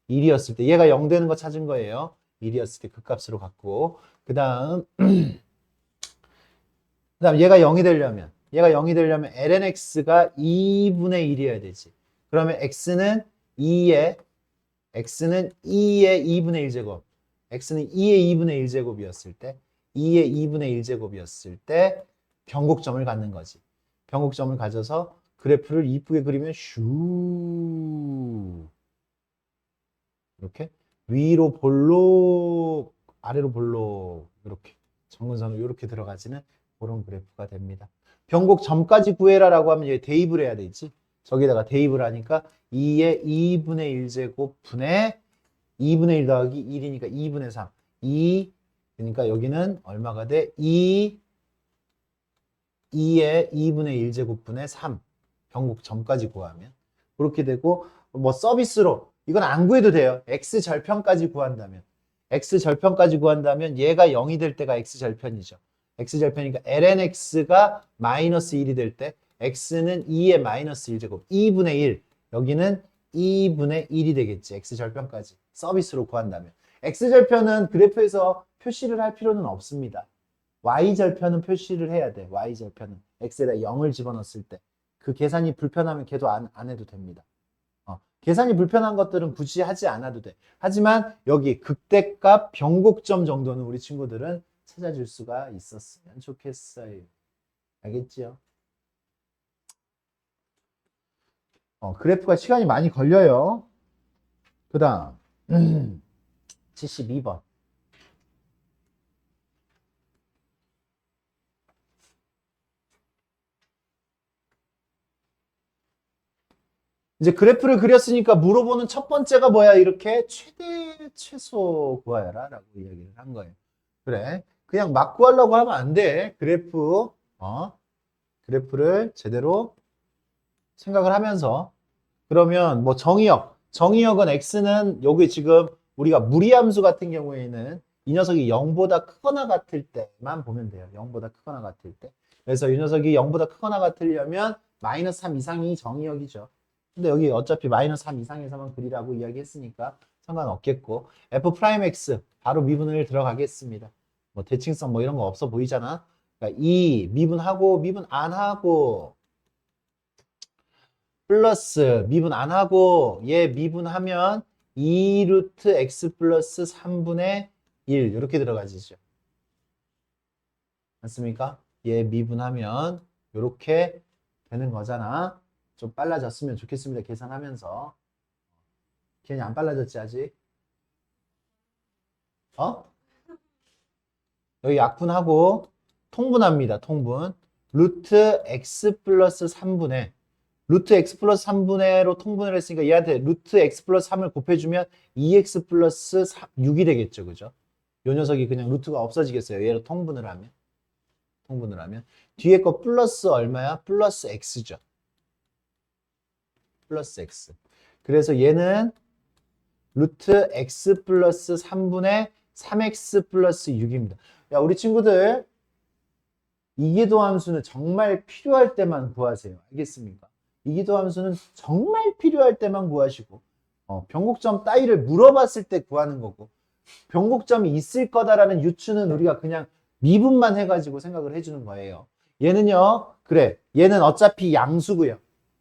S1: 1이었을 때 얘가 0 되는 거 찾은 거예요. 1이었을 때 그 값으로 갖고, 그 다음 얘가 0이 되려면 lnx가 2분의 1이어야 되지. 그러면 x는 2의 2분의 1제곱, x는 2의 2분의 1제곱이었을 때 2의 2분의 1제곱이었을 때 변곡점을 갖는 거지. 변곡점을 가져서 그래프를 이쁘게 그리면 슈 이렇게 위로 볼록 아래로 볼록 이렇게 정근선으로 이렇게 들어가지는 그런 그래프가 됩니다. 변곡점까지 구해라라고 하면 얘 대입을 해야 되지. 저기다가 대입을 하니까 2의 2분의 1제곱 분의 2분의 1 더하기 1이니까 2분의 3. 2 그러니까 여기는 얼마가 돼? 2의 2분의 1제곱분의 3. 변곡점까지 구하면 그렇게 되고, 뭐 서비스로 이건 안 구해도 돼요. x절편까지 구한다면. x절편까지 구한다면 얘가 0이 될 때가 x절편이죠. x절편이니까 lnx가 마이너스 1이 될 때 x는 2의 마이너스 1제곱 2분의 1. 여기는 2분의 1이 되겠지. x절편까지 서비스로 구한다면. x절편은 그래프에서 표시를 할 필요는 없습니다. y절편은 표시를 해야 돼. y절편은 x에다 0을 집어넣었을 때 그 계산이 불편하면 걔도 안 해도 됩니다. 계산이 불편한 것들은 굳이 하지 않아도 돼. 하지만 여기 극대값 변곡점 정도는 우리 친구들은 찾아줄 수가 있었으면 좋겠어요. 알겠지요? 그래프가 시간이 많이 걸려요. 그 다음 72번. 이제 그래프를 그렸으니까 물어보는 첫 번째가 뭐야? 이렇게 최대 최소 구하여라 라고 이야기를 한 거예요. 그래, 그냥 막 구하려고 하면 안 돼. 그래프를 제대로 생각을 하면서. 그러면 뭐 정의역은 x는 여기 지금 우리가 무리함수 같은 경우에는 이 녀석이 0보다 크거나 같을 때만 보면 돼요. 0보다 크거나 같을 때. 그래서 이 녀석이 0보다 크거나 같으려면 마이너스 3 이상이 정의역이죠. 근데 여기 어차피 마이너스 3 이상에서만 그리라고 이야기했으니까 상관없겠고, f 프라임 x 바로 미분을 들어가겠습니다. 뭐 대칭성 뭐 이런 거 없어 보이잖아. 그러니까 이 미분하고 미분 안 하고 플러스 미분 안 하고 얘 미분하면 2 루트 x 플러스 3분의 1 이렇게 들어가지죠. 맞습니까? 얘 미분하면 이렇게 되는 거잖아. 좀 빨라졌으면 좋겠습니다. 계산하면서. 괜히 안 빨라졌지 아직? 어? 여기 약분하고 통분합니다. 통분. 루트 x 플러스 3분의 루트 x 플러스 3분의로 통분을 했으니까 얘한테 루트 x 플러스 3을 곱해주면 2x 플러스 6이 되겠죠. 그죠? 요 녀석이 그냥 루트가 없어지겠어요. 얘로 통분을 하면. 통분을 하면. 뒤에 거 플러스 얼마야? 플러스 x죠. 플러스 x. 그래서 얘는 루트 x 플러스 3분의 3x 플러스 6입니다. 야, 우리 친구들 이기도 함수는 정말 필요할 때만 구하세요. 알겠습니까? 이기도 함수는 정말 필요할 때만 구하시고 변곡점 따위를 물어봤을 때 구하는 거고 변곡점이 있을 거다라는 유추는 우리가 그냥 미분만 해가지고 생각을 해주는 거예요. 얘는요. 그래. 얘는 어차피 양수고요.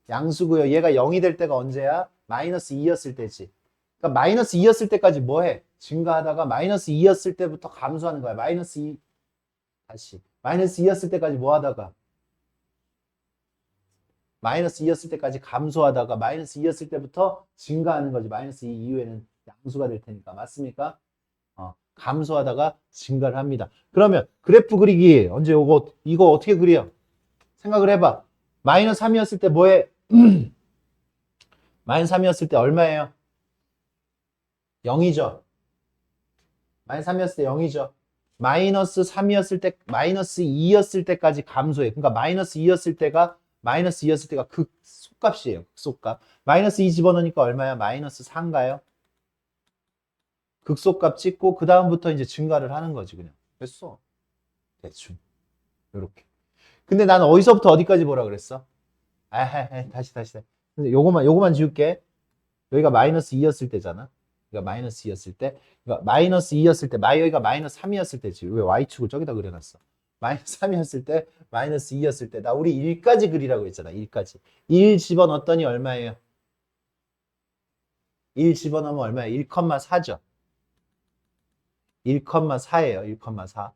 S1: 양수고요. 얘가 0이 될 때가 언제야? 마이너스 2였을 때지. 그러니까 마이너스 2였을 때까지 뭐 해? 증가하다가 마이너스 2였을 때부터 감소하는 거야. 마이너스 2 다시 마이너스 2였을 때까지 뭐 하다가 마이너스 2였을 때까지 감소하다가 마이너스 2였을 때부터 증가하는 거지. 마이너스 2 이후에는 양수가 될 테니까. 맞습니까? 감소하다가 증가를 합니다. 그러면 그래프 그리기 언제 이거 어떻게 그려? 생각을 해봐. 마이너스 3이었을 때 뭐해? 마이너스 3이었을 때 얼마예요? 0이죠. 마이너스 3이었을 때 0이죠. 마이너스 3이었을 때, 마이너스 2였을 때까지 감소해. 그러니까 마이너스 2였을 때가 극소값이에요. 극소값. 마이너스 2 집어넣으니까 얼마야? 마이너스 4인가요? 극소값 찍고 그 다음부터 이제 증가를 하는 거지 그냥. 됐어. 대충. 요렇게. 근데 나는 어디서부터 어디까지 보라 그랬어? 다시. 근데 요거만 지울게. 여기가 마이너스 2였을 때잖아. 그러니까 마이너스 2였을 때. 그러니까 마이너스 2였을 때, 여기가 마이너스 3이었을 때지. 왜 y축을 저기다 그려놨어? 마이너스 3이었을 때, 마이너스 2였을 때. 나 우리 1까지 그리라고 했잖아. 1까지. 1 집어넣었더니 얼마예요? 1 집어넣으면 얼마예요? 1,4죠. 1,4예요. 1,4.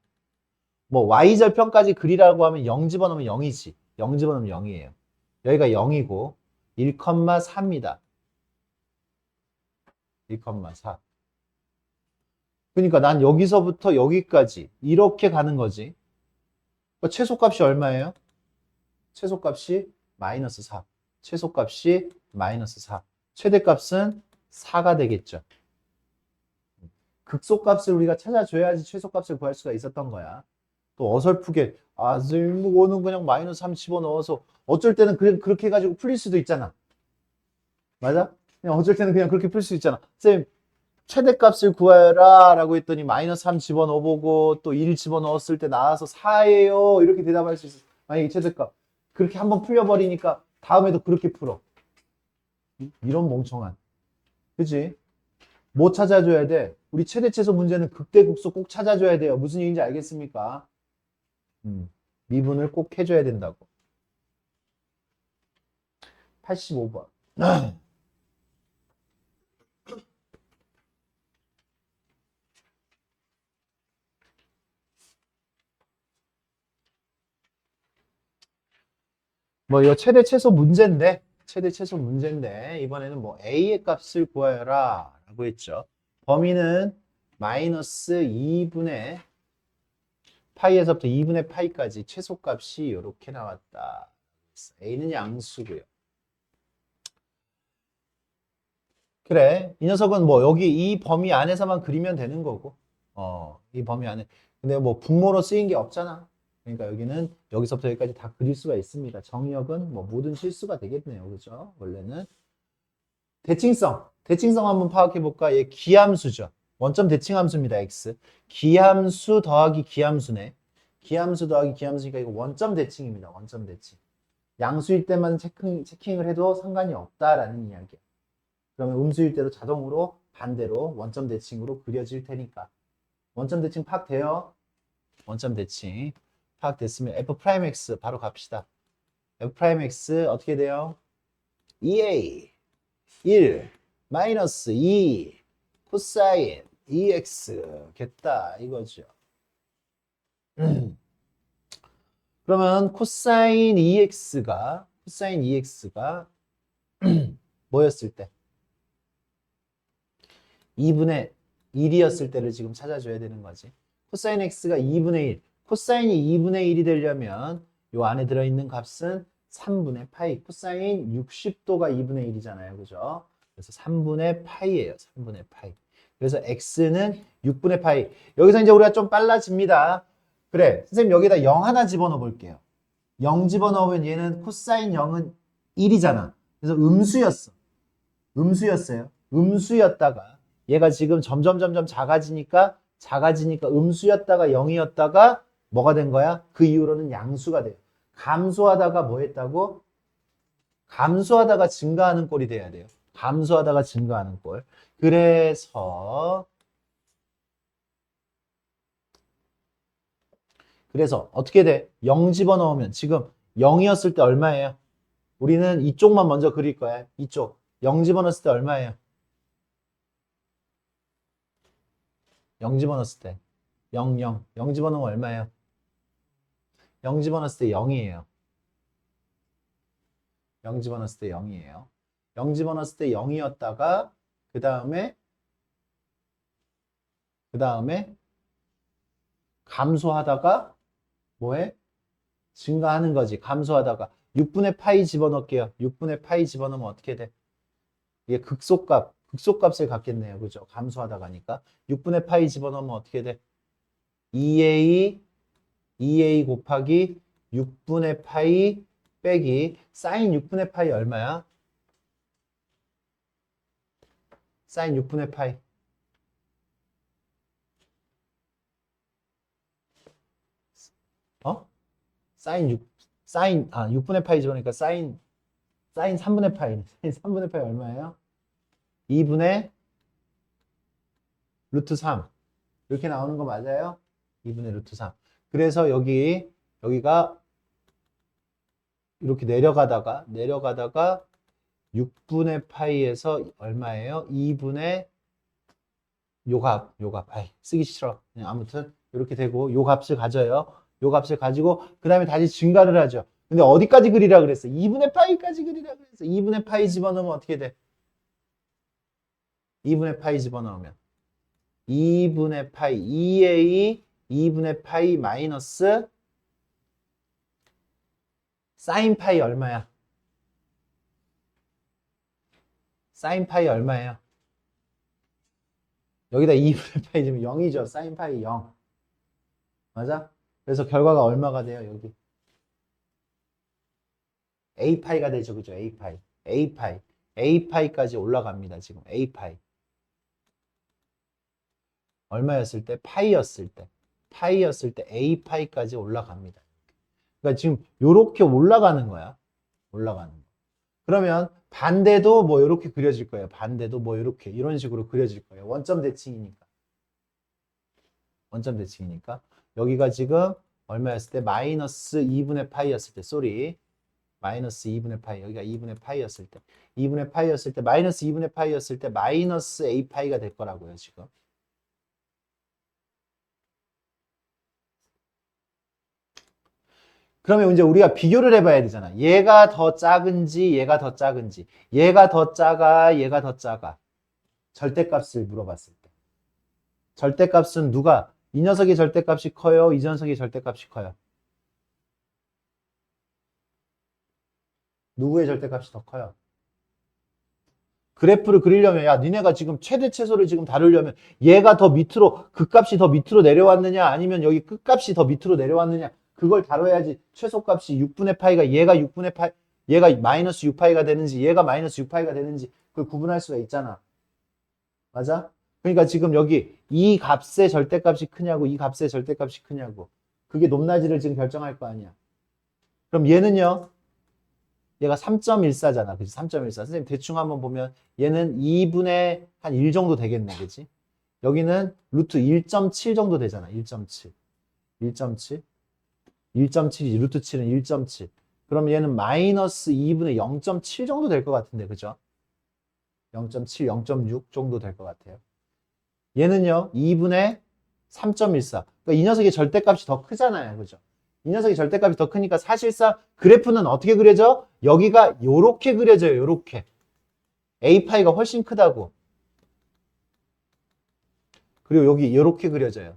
S1: 뭐 y절편까지 그리라고 하면 0 집어넣으면 0이지. 0 집어넣으면 0이에요. 여기가 0이고 1,4입니다. 1,4. 그러니까 난 여기서부터 여기까지 이렇게 가는 거지. 그러니까 최소값이 얼마예요? 최소값이 마이너스 4. 최소값이 마이너스 4. 최대값은 4가 되겠죠. 극소값을 우리가 찾아줘야지 최소값을 구할 수가 있었던 거야. 또 어설프게 선생님 이거는 그냥 마이너스 3 집어넣어서 어쩔 때는 그렇게 해가지고 풀릴 수도 있잖아. 맞아? 그냥 어쩔 때는 그냥 그렇게 풀 수 있잖아. 선생님 최대값을 구해라 라고 했더니 마이너스 3 집어넣어보고 또 1 집어넣었을 때 나와서 4예요 이렇게 대답할 수 있어. 만약에 최대값 그렇게 한번 풀려버리니까 다음에도 그렇게 풀어. 이런 멍청한. 그치? 뭐 찾아줘야 돼? 우리 최대 최소 문제는 극대극소 꼭 찾아줘야 돼요. 무슨 얘기인지 알겠습니까? 미분을 꼭 해줘야 된다고. 85번. 뭐 이거 최대 최소 문제인데 이번에는 뭐 a의 값을 구하여라 라고 했죠. 범위는 마이너스 2분의 파이에서부터 2분의 파이까지 최소값이 이렇게 나왔다. a는 양수고요. 그래, 이 녀석은 뭐 여기 이 범위 안에서만 그리면 되는 거고 이 범위 안에 근데 뭐 분모로 쓰인 게 없잖아. 그러니까 여기는 여기서부터 여기까지 다 그릴 수가 있습니다. 정의역은 뭐 모든 실수가 되겠네요. 그죠? 원래는 대칭성 한번 파악해 볼까? 얘 기함수죠. 원점 대칭함수입니다. x. 기함수 더하기 기함수네. 기함수 더하기 기함수니까 이거 원점 대칭입니다. 원점 대칭. 양수일 때만 체킹을 해도 상관이 없다라는 이야기야. 그러면 음수일 때도 자동으로 반대로 원점 대칭으로 그려질 테니까. 원점 대칭 파악돼요? 원점 대칭 파악됐으면 f'x 바로 갑시다. f'x 어떻게 돼요? 2a 1 마이너스 2 코사인 2x 겠다 이거죠. 그러면 코사인 2x가 뭐였을 때? 2분의 1이었을 때를 지금 찾아줘야 되는 거지. 코사인 x가 2분의 1. 코사인이 2분의 1이 되려면 요 안에 들어있는 값은 3분의 파이. 코사인 60도가 2분의 1이잖아요. 그죠? 그래서 3분의 파이예요. 3분의 파이. 그래서 x는 6분의 파이. 여기서 이제 우리가 좀 빨라집니다. 그래, 선생님 여기다 0 하나 집어넣어 볼게요. 0 집어넣으면 얘는 코사인 0은 1이잖아. 그래서 음수였어요. 음수였다가 얘가 지금 점점 작아지니까 음수였다가 0이었다가 뭐가 된 거야? 그 이후로는 양수가 돼요. 감소하다가 뭐 했다고? 감소하다가 증가하는 꼴이 돼야 돼요. 감소하다가 증가하는 꼴. 그래서 어떻게 돼? 0 집어넣으면 지금 0이었을 때 얼마예요? 우리는 이쪽만 먼저 그릴 거야. 이쪽. 0 집어넣었을 때 얼마예요? 0 집어넣었을 때 0 집어넣으면 얼마예요? 0 집어넣었을 때 0이에요. 0 집어넣었을 때 0이에요. 0 집어넣었을 때 0이었다가 그 다음에 감소하다가 뭐해? 증가하는 거지. 감소하다가 6분의 파이 집어넣을게요. 6분의 파이 집어넣으면 어떻게 돼? 이게 극소값을 갖겠네요. 그죠? 감소하다가니까 6분의 파이 집어넣으면 어떻게 돼? 2a 곱하기 6분의 파이 빼기 사인 6분의 파이 얼마야? 사인 6분의 파이 사인 6분의 파이 집어넣으니까 사인 3분의 파이 사인 3분의 파이 얼마예요? 2분의 루트 3 이렇게 나오는 거 맞아요? 2분의 루트 3 그래서 여기가 이렇게 내려가다가 6분의 파이에서 얼마예요? 2분의 요 값. 아이, 쓰기 싫어. 그냥 아무튼 이렇게 되고 요 값을 가져요. 요 값을 가지고 그 다음에 다시 증가를 하죠. 근데 어디까지 그리라 그랬어? 2분의 파이까지 그리라 그랬어. 2분의 파이 집어넣으면 어떻게 돼? 2분의 파이 집어넣으면 2분의 파이 2a 2분의 파이 마이너스 사인 파이 얼마야? 사인 파이 얼마예요? 여기다 2분의 파이 주면 0이죠. 사인 파이 0. 맞아? 그래서 결과가 얼마가 돼요? 여기. A파이가 되죠. 그죠? A파이까지 올라갑니다. 지금 A파이. 얼마였을 때? 파이였을 때 A파이까지 올라갑니다. 그러니까 지금 요렇게 올라가는 거야. 올라가는 거. 그러면 반대도 뭐 이렇게 그려질 거예요. 반대도 뭐 이렇게 이런 식으로 그려질 거예요. 원점 대칭이니까. 여기가 지금 얼마였을 때? 마이너스 2분의 파이였을 때. 마이너스 2분의 파이. 여기가 2분의 파이였을 때. 2분의 파이였을 때 마이너스 2분의 파이였을 때 마이너스 A 파이가 될 거라고요, 지금. 그러면 이제 우리가 비교를 해봐야 되잖아. 얘가 더 작은지, 얘가 더 작은지. 얘가 더 작아. 절대값을 물어봤을 때. 절대값은 누가? 이 녀석의 절대값이 커요? 이 녀석의 절대값이 커요? 누구의 절대값이 더 커요? 그래프를 그리려면 야 니네가 지금 최대 최소를 지금 다루려면 얘가 더 밑으로 그 값이 더 밑으로 내려왔느냐 아니면 여기 끝값이 더 밑으로 내려왔느냐 그걸 다뤄야지. 최소값이 6분의 파이가 얘가 마이너스 6파이가 되는지 얘가 마이너스 6파이가 되는지 그걸 구분할 수가 있잖아. 맞아? 그러니까 지금 여기 이 값의 절대값이 크냐고 이 값의 절대값이 크냐고 그게 높낮이를 지금 결정할 거 아니야. 그럼 얘는요? 얘가 3.14잖아. 그치? 3.14. 선생님 대충 한번 보면 얘는 2분의 한 1 정도 되겠네. 그치? 여기는 루트 1.7 정도 되잖아. 1.7. 1.7. 1.7이지. 루트 7은 1.7. 그럼 얘는 마이너스 2분의 0.7 정도 될 것 같은데, 그죠? 0.7, 0.6 정도 될 것 같아요. 얘는요, 2분의 3.14. 그러니까 이 녀석의 절대값이 더 크잖아요. 그죠? 이 녀석의 절대값이 더 크니까 사실상 그래프는 어떻게 그려져? 여기가 요렇게 그려져요. 요렇게. A파이가 훨씬 크다고. 그리고 여기 요렇게 그려져요.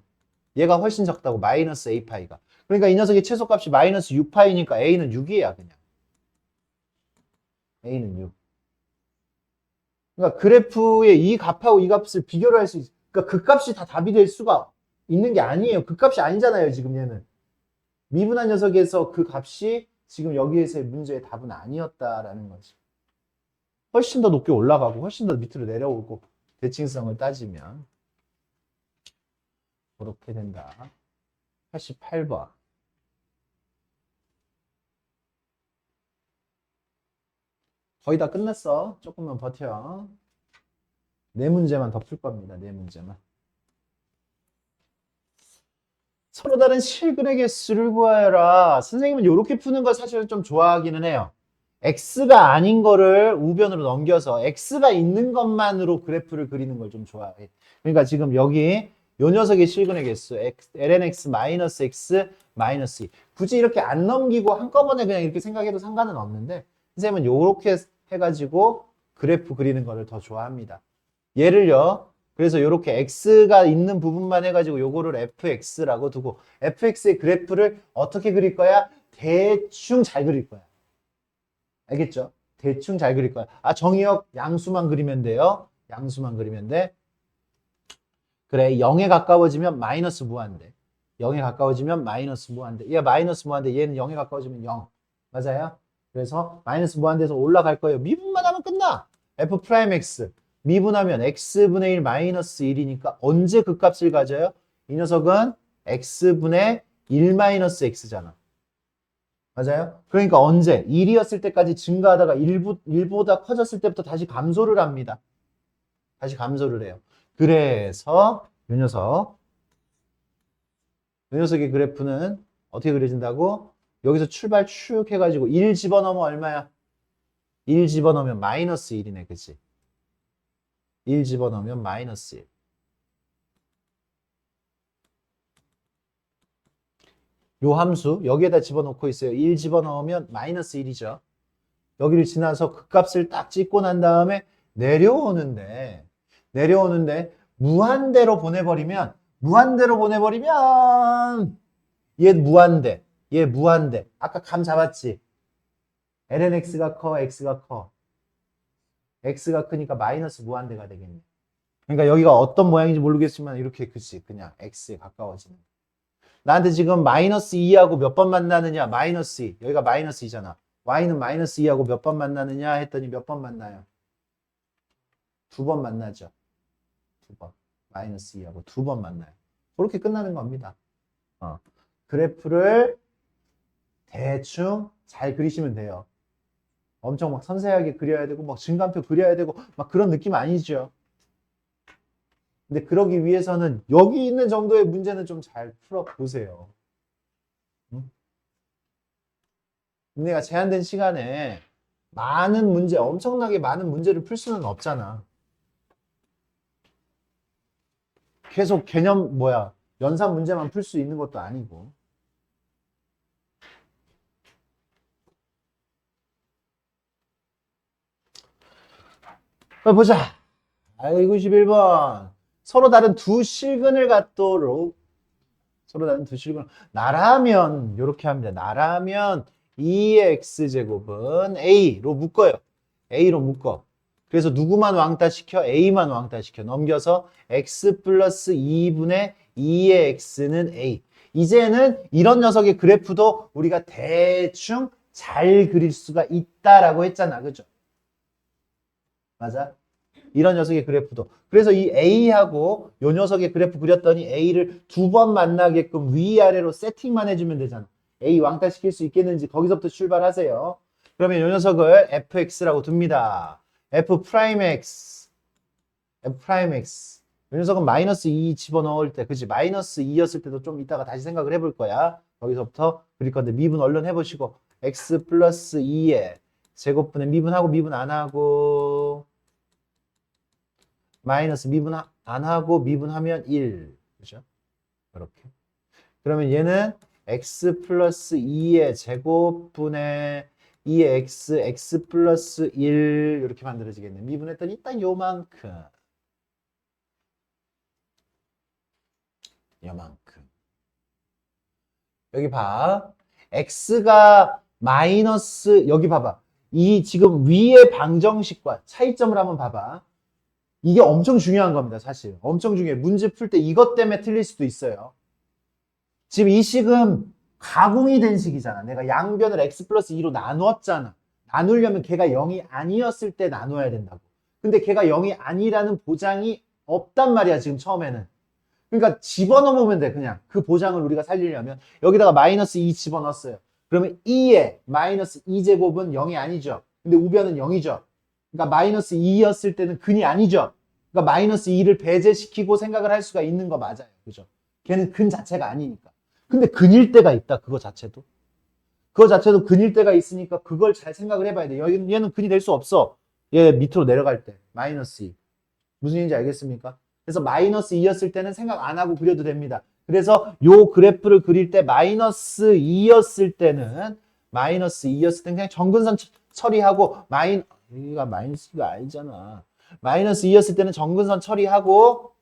S1: 얘가 훨씬 적다고. 마이너스 A파이가. 그러니까 이 녀석의 최소값이 마이너스 6파이니까 A는 6이야, 그냥. A는 6. 그러니까 그래프의 이 값하고 이 값을 비교를 할 수 있어. 그러니까 그 값이 다 답이 될 수가 있는 게 아니에요. 그 값이 아니잖아요, 지금 얘는. 미분한 녀석에서 그 값이 지금 여기에서의 문제의 답은 아니었다라는 거지. 훨씬 더 높게 올라가고 훨씬 더 밑으로 내려오고 대칭성을 따지면 그렇게 된다. 88번. 거의 다 끝났어. 조금만 버텨. 네 문제만 더 풀 겁니다. 네 문제만. 서로 다른 실근의 개수를 구하여라. 선생님은 이렇게 푸는 걸 사실 좀 좋아하기는 해요. x가 아닌 거를 우변으로 넘겨서 x가 있는 것만으로 그래프를 그리는 걸 좀 좋아해. 그러니까 지금 여기 요 녀석의 실근의 개수 lnx 마이너스 x 마이너스 2. 굳이 이렇게 안 넘기고 한꺼번에 그냥 이렇게 생각해도 상관은 없는데 선생님은 요렇게 해가지고 그래프 그리는 거를 더 좋아합니다. 얘를요. 그래서 이렇게 x가 있는 부분만 해가지고 요거를 fx라고 두고 fx의 그래프를 어떻게 그릴 거야? 대충 잘 그릴 거야. 알겠죠? 대충 잘 그릴 거야. 아, 정의역 양수만 그리면 돼요. 양수만 그리면 돼. 그래, 0에 가까워지면 마이너스 무한대. 0에 가까워지면 마이너스 무한대. 얘 마이너스 무한대. 얘는 0에 가까워지면 0. 맞아요? 그래서 마이너스 무한대에서 올라갈 거예요. 미분만 하면 끝나. f 프라임 x. 미분하면 x분의 1 마이너스 1이니까 언제 그 값을 가져요? 이 녀석은 x분의 1 마이너스 x잖아. 맞아요? 그러니까 언제? 1이었을 때까지 증가하다가 1보다 커졌을 때부터 다시 감소를 합니다. 다시 감소를 해요. 그래서 이 녀석의 그래프는 어떻게 그려진다고? 여기서 출발 쭉 해가지고 1 집어넣으면 얼마야? 1 집어넣으면 마이너스 1이네. 그치? 1 집어넣으면 마이너스 1. 요 함수 여기에다 집어넣고 있어요. 1 집어넣으면 마이너스 1이죠. 여기를 지나서 그 값을 딱 찍고 난 다음에 내려오는데 무한대로 보내버리면 얘 무한대. 아까 감 잡았지? lnx가 커, x가 커. x가 크니까 마이너스 무한대가 되겠네. 그러니까 여기가 어떤 모양인지 모르겠지만 이렇게 그치 그냥 x에 가까워지는. 나한테 지금 마이너스 2하고 몇 번 만나느냐? 마이너스 2. 여기가 마이너스 2잖아. y는 마이너스 2하고 몇 번 만나느냐 했더니 몇 번 만나요? 2번 만나죠. 2번. 마이너스 2하고 2번 만나요. 그렇게 끝나는 겁니다. 그래프를 대충 잘 그리시면 돼요. 엄청 막 섬세하게 그려야 되고 막 증간표 그려야 되고 막 그런 느낌 아니죠. 근데 그러기 위해서는 여기 있는 정도의 문제는 좀 잘 풀어보세요. 내가 제한된 시간에 엄청나게 많은 문제를 풀 수는 없잖아. 계속 연산 문제만 풀 수 있는 것도 아니고. 보자. 아이고, 11번. 서로 다른 두 실근을 갖도록. 나라면, 이렇게 합니다. 나라면 2의 x제곱은 a로 묶어요. a로 묶어. 그래서 누구만 왕따시켜? a만 왕따시켜. 넘겨서 x 플러스 2분의 2의 x는 a. 이제는 이런 녀석의 그래프도 우리가 대충 잘 그릴 수가 있다라고 했잖아. 그죠? 맞아? 이런 녀석의 그래프도. 그래서 이 A하고 요 녀석의 그래프 그렸더니 A를 2번 만나게끔 위아래로 세팅만 해주면 되잖아. A 왕따 시킬 수 있겠는지 거기서부터 출발하세요. 그러면 요 녀석을 fx라고 둡니다. f 프라임 x. 요 녀석은 마이너스 2 집어넣을 때, 그치? 마이너스 2였을 때도 좀 이따가 다시 생각을 해볼 거야. 거기서부터 그릴 건데 미분 얼른 해보시고 x 플러스 2의 제곱분의 미분하고 미분 안 하고 마이너스 미분 안 하고 미분하면 1. 그죠? 이렇게. 그러면 얘는 x 플러스 2의 제곱분의 2의 x 플러스 1 이렇게 만들어지겠네. 미분했더니 딱 요만큼. 요만큼. 여기 봐. x가 마이너스 여기 봐봐. 이 지금 위의 방정식과 차이점을 한번 봐봐. 이게 엄청 중요한 겁니다, 사실. 엄청 중요해. 문제 풀 때 이것 때문에 틀릴 수도 있어요. 지금 이 식은 가공이 된 식이잖아. 내가 양변을 x 플러스 2로 나누었잖아. 나누려면 걔가 0이 아니었을 때 나눠야 된다고. 근데 걔가 0이 아니라는 보장이 없단 말이야, 지금 처음에는. 그러니까 집어넣으면 돼, 그냥. 그 보장을 우리가 살리려면. 여기다가 마이너스 2 집어넣었어요. 그러면 2에 마이너스 2제곱은 0이 아니죠. 근데 우변은 0이죠. 그러니까 마이너스 2였을 때는 근이 아니죠. 그러니까 마이너스 2를 배제시키고 생각을 할 수가 있는 거 맞아요. 그죠? 걔는 근 자체가 아니니까. 근데 근일 때가 있다, 그거 자체도. 그거 자체도 근일 때가 있으니까 그걸 잘 생각을 해봐야 돼. 얘는 근이 될 수 없어. 얘 밑으로 내려갈 때. 마이너스 2. 무슨 얘기인지 알겠습니까? 그래서 마이너스 2였을 때는 생각 안 하고 그려도 됩니다. 그래서 요 그래프를 그릴 때 마이너스 2였을 때는 그냥 정근선 처리하고 여기가 마이너스가 아니잖아. 마이너스 2였을 때는 정근선 처리하고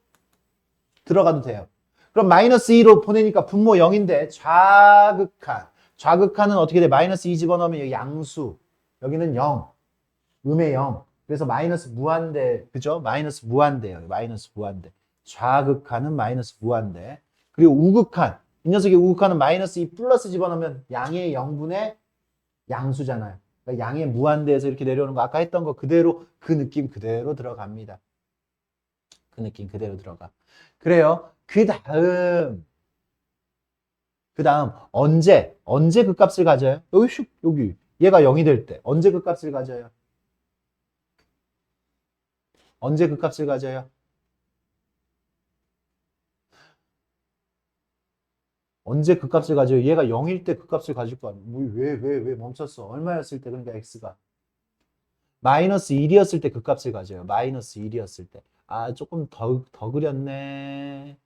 S1: 들어가도 돼요. 그럼 마이너스 2로 보내니까 분모 0인데 좌극한은 어떻게 돼? 마이너스 2 집어넣으면 여기 양수. 여기는 0. 음의 0. 그래서 마이너스 무한대. 그죠? 마이너스 무한대예요. 마이너스 무한대. 좌극한은 마이너스 무한대. 그리고 우극한. 이 녀석의 우극한은 마이너스 2 플러스 집어넣으면 양의 0분의 양수잖아요. 그러니까 양의 무한대에서 이렇게 내려오는 거 아까 했던 거 그대로 그 느낌 그대로 들어갑니다. 그 느낌 그대로 들어가. 그래요. 그 다음 언제 그 값을 가져요? 여기 얘가 0이 될 때 언제 그 값을 가져요? 언제 그 값을 가져요? 언제 그 값을 가져요? 얘가 0일 때 그 값을 가질 거 아니에요. 왜 멈췄어? 얼마였을 때? 그러니까 x가 마이너스 1이었을 때 그 값을 가져요. 마이너스 1이었을 때. 아, 조금 더 그렸네.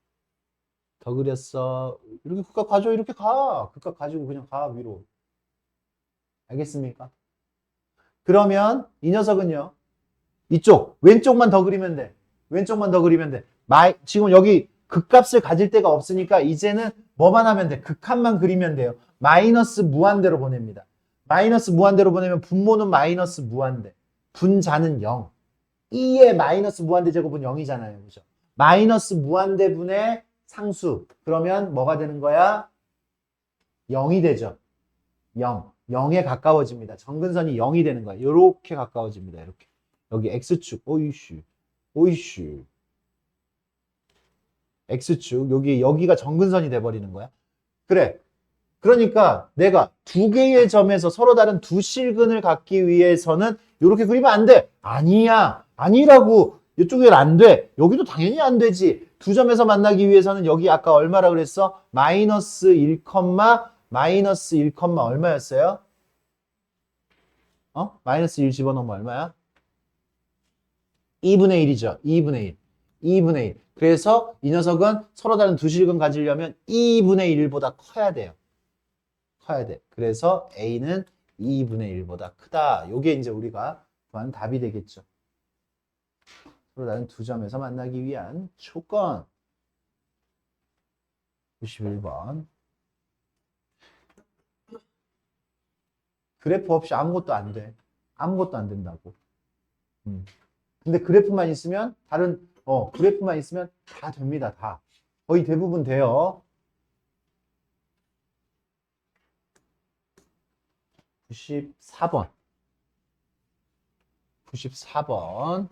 S1: 더 그렸어. 이렇게 극값 가져. 이렇게 가. 극값 가지고 그냥 가 위로. 알겠습니까? 그러면 이 녀석은요. 이쪽 왼쪽만 더 그리면 돼. 왼쪽만 더 그리면 돼. 지금 여기 극값을 가질 데가 없으니까 이제는 뭐만 하면 돼? 극한만 그리면 돼요. 마이너스 무한대로 보냅니다. 마이너스 무한대로 보내면 분모는 마이너스 무한대. 분자는 0. 2의 마이너스 무한대 제곱은 0이잖아요. 그죠? 마이너스 무한대분의 상수. 그러면 뭐가 되는 거야? 0이 되죠. 0. 0에 가까워집니다. 정근선이 0이 되는 거야. 이렇게 가까워집니다. 이렇게. 여기 X축. 오이슈. X축. 여기가 정근선이 돼버리는 거야. 그래. 그러니까 내가 두 개의 점에서 서로 다른 두 실근을 갖기 위해서는 이렇게 그리면 안 돼. 아니야. 아니라고. 이쪽에는 안 돼. 여기도 당연히 안 되지. 두 점에서 만나기 위해서는 여기 아까 얼마라 그랬어? 마이너스 1, 얼마였어요? 마이너스 1 집어넣으면 얼마야? 2분의 1이죠. 2분의 1. 2분의 1. 그래서 이 녀석은 서로 다른 두 실근 가지려면 2분의 1보다 커야 돼요. 커야 돼. 그래서 A는 2분의 1보다 크다. 요게 이제 우리가 구하는 답이 되겠죠. 서로 다른 두 점에서 만나기 위한 조건. 91번. 그래프 없이 아무것도 안 돼. 아무것도 안 된다고. 근데 그래프만 있으면 그래프만 있으면 다 됩니다. 다. 거의 대부분 돼요. 94번. 94번.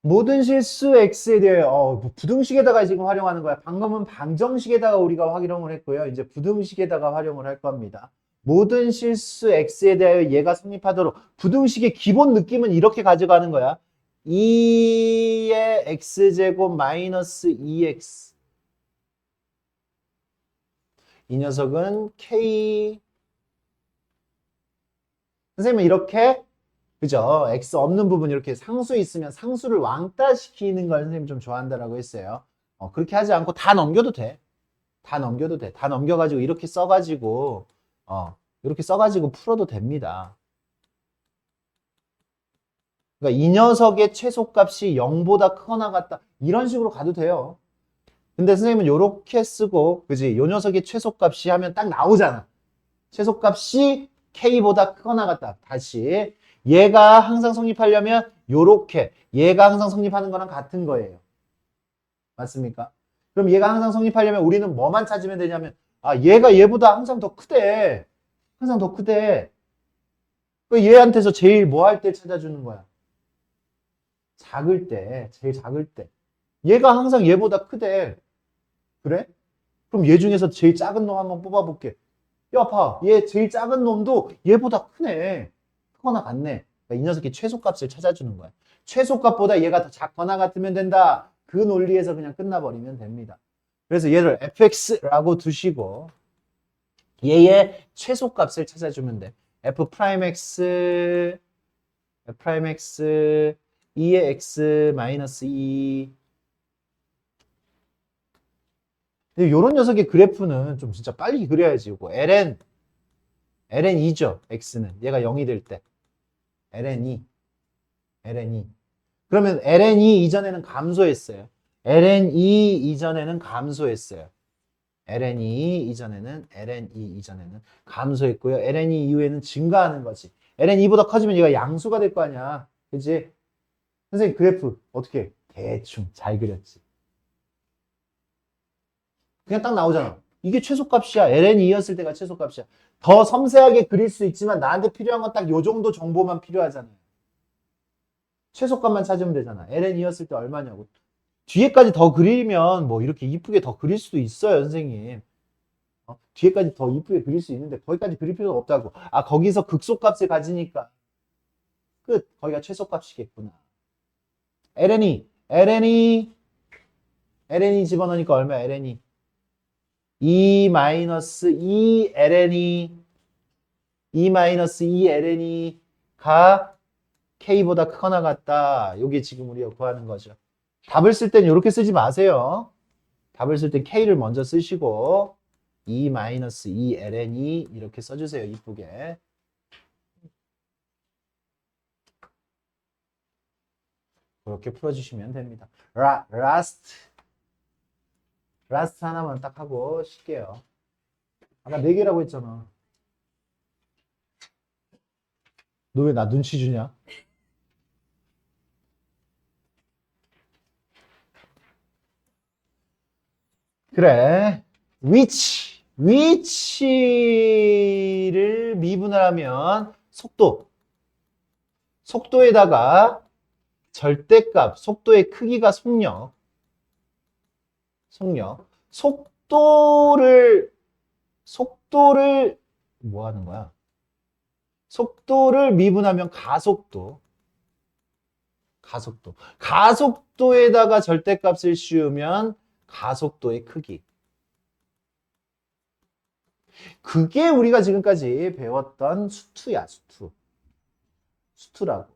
S1: 모든 실수 x에 대해 부등식에다가 지금 활용하는 거야. 방금은 방정식에다가 우리가 활용을 했고요. 이제 부등식에다가 활용을 할 겁니다. 모든 실수 x에 대하여 얘가 성립하도록 부등식의 기본 느낌은 이렇게 가져가는 거야. 2의 x제곱 마이너스 2x. 이 녀석은 k. 선생님은 이렇게, 그죠? x 없는 부분 이렇게 상수 있으면 상수를 왕따 시키는 걸 선생님 좀 좋아한다라고 했어요. 그렇게 하지 않고 다 넘겨도 돼. 다 넘겨도 돼. 다 넘겨가지고 이렇게 써가지고, 이렇게 써가지고 풀어도 됩니다. 그러니까 이 녀석의 최소값이 0보다 크거나 같다. 이런 식으로 가도 돼요. 근데 선생님은 이렇게 쓰고, 그지? 요 녀석의 최소값이 하면 딱 나오잖아. 최소값이 k보다 크거나 같다. 다시. 얘가 항상 성립하려면 요렇게. 얘가 항상 성립하는 거랑 같은 거예요. 맞습니까? 그럼 얘가 항상 성립하려면 우리는 뭐만 찾으면 되냐면, 얘가 얘보다 항상 더 크대. 항상 더 크대. 그 얘한테서 제일 뭐 할 때 찾아주는 거야? 작을 때, 제일 작을 때. 얘가 항상 얘보다 크대. 그래? 그럼 얘 중에서 제일 작은 놈 한번 뽑아볼게. 야, 봐. 얘 제일 작은 놈도 얘보다 크네. 크거나 같네. 그러니까 이 녀석이 최소값을 찾아주는 거야. 최소값보다 얘가 더 작거나 같으면 된다. 그 논리에서 그냥 끝나버리면 됩니다. 그래서 얘를 fx라고 두시고 얘의 최소값을 찾아주면 돼. f'x, f'x, 2의 x 마이너스 2. 근데 요런 녀석의 그래프는 좀 진짜 빨리 그려야지. 이거 ln2죠. x는 얘가 0이 될 때 ln2. 그러면 ln2 이전에는 감소했어요. ln2 이전에는 감소했어요. ln2 이전에는 감소했고요. ln2 이후에는 증가하는 거지. ln2보다 커지면 얘가 양수가 될 거 아니야. 그치? 선생님 그래프 어떻게? 대충 잘 그렸지. 그냥 딱 나오잖아. 이게 최소값이야. ln2였을 때가 최소값이야. 더 섬세하게 그릴 수 있지만 나한테 필요한 건 딱 요 정도 정보만 필요하잖아요. 최소값만 찾으면 되잖아. ln2였을 때 얼마냐고. 뒤에까지 더 그리면 뭐 이렇게 이쁘게 더 그릴 수도 있어요, 선생님. 뒤에까지 더 이쁘게 그릴 수 있는데 거기까지 그릴 필요가 없다고. 거기서 극소값을 가지니까 끝. 거기가 최소값이겠구나. ln2 집어넣으니까 얼마야, ln2? 2 마이너스 2 ln가 k보다 크거나 같다. 요게 지금 우리가 구하는 거죠. 답을 쓸 땐 이렇게 쓰지 마세요. 답을 쓸 땐 k를 먼저 쓰시고 2 마이너스 2 ln이 이렇게 써주세요. 이쁘게. 그렇게 풀어주시면 됩니다. 라스트 하나만 딱 하고 쉴게요. 아까 4개라고 했잖아. 너 왜 나 눈치 주냐? 그래. 위치를 미분하면 속도에다가 절대값, 속도의 크기가 속도를 뭐 하는 거야? 속도를 미분하면 가속도에다가 절대값을 씌우면 가속도의 크기. 그게 우리가 지금까지 배웠던 수투야, 수투라고.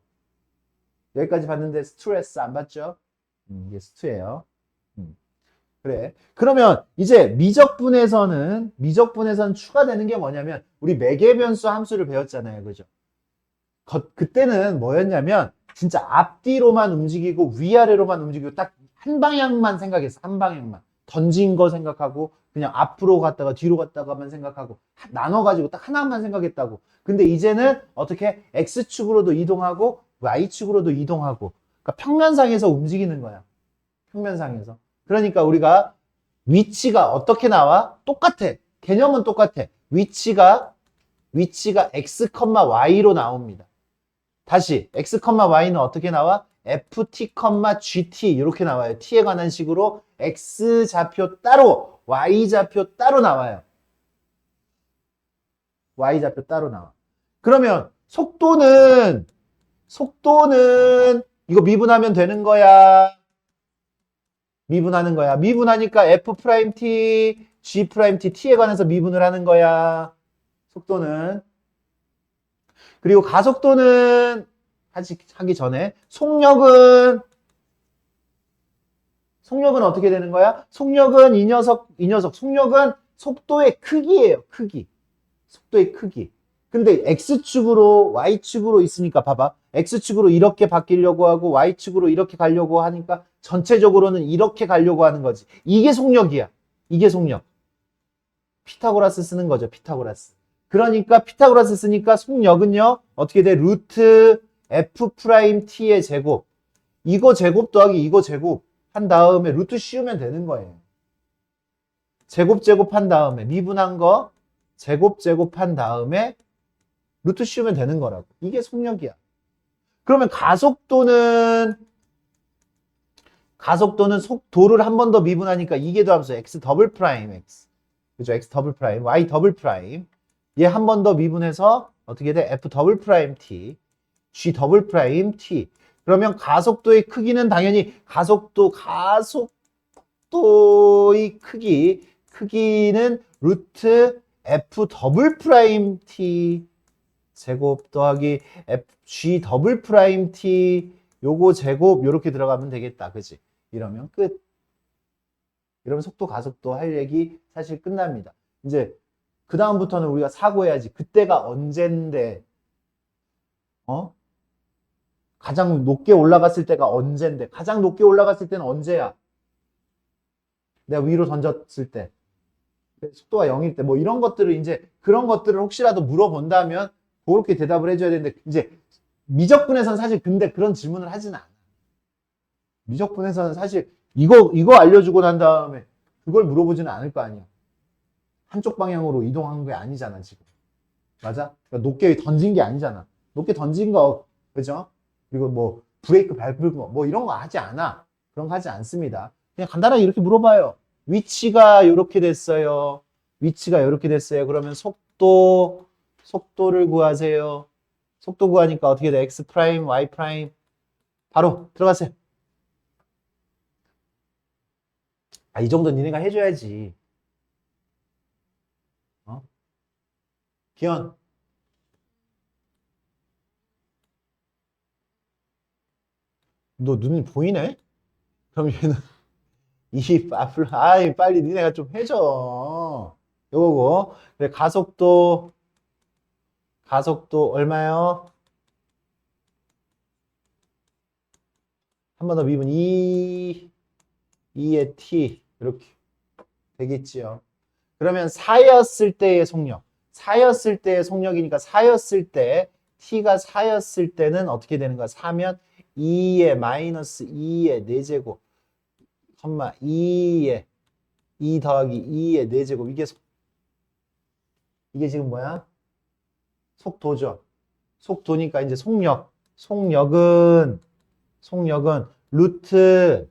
S1: 여기까지 봤는데 스트레스 안 받죠? 이게 수투예요. 그래. 그러면 이제 미적분에서는 추가되는 게 뭐냐면 우리 매개변수 함수를 배웠잖아요. 그죠? 그때는 뭐였냐면 진짜 앞뒤로만 움직이고 위아래로만 움직이고 딱 한 방향만 생각했어. 한 방향만. 던진 거 생각하고 그냥 앞으로 갔다가 뒤로 갔다가만 생각하고 나눠가지고 딱 하나만 생각했다고. 근데 이제는 어떻게 X축으로도 이동하고 Y축으로도 이동하고 그러니까 평면상에서 움직이는 거야. 평면상에서. 그러니까 우리가 위치가 어떻게 나와? 똑같아. 개념은 똑같아. 위치가 x, y로 나옵니다. 다시 x, y는 어떻게 나와? ft, gt 이렇게 나와요. t에 관한 식으로 x 좌표 따로, y 좌표 따로 나와요. y좌표 따로 나와. 그러면 속도는 이거 미분하면 되는 거야. 미분하는 거야. 미분하니까 f't, g't, t에 관해서 미분을 하는 거야. 속도는. 그리고 가속도는 하기 전에 속력은 어떻게 되는 거야? 속력은 속력은 속도의 크기예요. 크기. 속도의 크기. 근데 X축으로 Y축으로 있으니까 봐봐. X축으로 이렇게 바뀌려고 하고 Y축으로 이렇게 가려고 하니까 전체적으로는 이렇게 가려고 하는 거지. 이게 속력이야. 이게 속력. 피타고라스 쓰는 거죠. 피타고라스. 그러니까 피타고라스 쓰니까 속력은요. 어떻게 돼? 루트 F'T의 제곱. 이거 제곱 더하기 이거 제곱 한 다음에 루트 씌우면 되는 거예요. 제곱한 다음에 미분한 거 제곱한 다음에 루트 씌우면 되는 거라고. 이게 속력이야. 그러면 가속도는 속도를 한 번 더 미분하니까 이게 더함수 x 더블 프라임 x. 그죠? x 더블 프라임, y 더블 프라임. 얘 한 번 더 미분해서 어떻게 돼? f 더블 프라임 t, g 더블 프라임 t. 그러면 가속도의 크기는 당연히 가속도의 크기는 루트 f 더블 프라임 t 제곱 더하기 g 더블 프라임 t 요거 제곱 요렇게 들어가면 되겠다. 그지? 이러면 끝. 이러면 속도 가속도 할 얘기 사실 끝납니다. 이제 그 다음부터는 우리가 사고해야지. 그때가 언젠데 가장 높게 올라갔을 때가 언젠데 가장 높게 올라갔을 때는 언제야? 내가 위로 던졌을 때 속도가 0일 때 뭐 이런 것들을 이제 그런 것들을 혹시라도 물어본다면 그렇게 대답을 해줘야 되는데 이제 미적분에서는 사실 근데 그런 질문을 하진 않아. 미적분에서는 사실 이거 알려주고 난 다음에 그걸 물어보지는 않을 거 아니야. 한쪽 방향으로 이동한 게 아니잖아 지금. 맞아? 그러니까 높게 던진 게 아니잖아. 높게 던진 거 그죠? 그리고 뭐 브레이크 밟을 거 뭐 이런 거 하지 않아. 그런 거 하지 않습니다. 그냥 간단하게 이렇게 물어봐요. 위치가 이렇게 됐어요. 위치가 이렇게 됐어요. 그러면 속도를 구하세요. 속도 구하니까 어떻게 돼? x 프라임, y 프라임. 바로 들어가세요. 이 정도 니네가 해줘야지. 기현. 너 눈이 보이네? 그럼 얘는 앞으로 빨리 니네가 좀 해줘. 요거고. 그래, 가속도 얼마요? 한 번 더 미분 2의 t 이렇게 되겠지요. 그러면 4였을 때의 속력. 4였을 때의 속력이니까 4였을 때 t가 4였을 때는 어떻게 되는 거야? 4면 2의 마이너스 2의 4제곱 2의 2 더하기 2의 4제곱 이게 지금 뭐야? 속도죠. 속도니까 이제 속력은 루트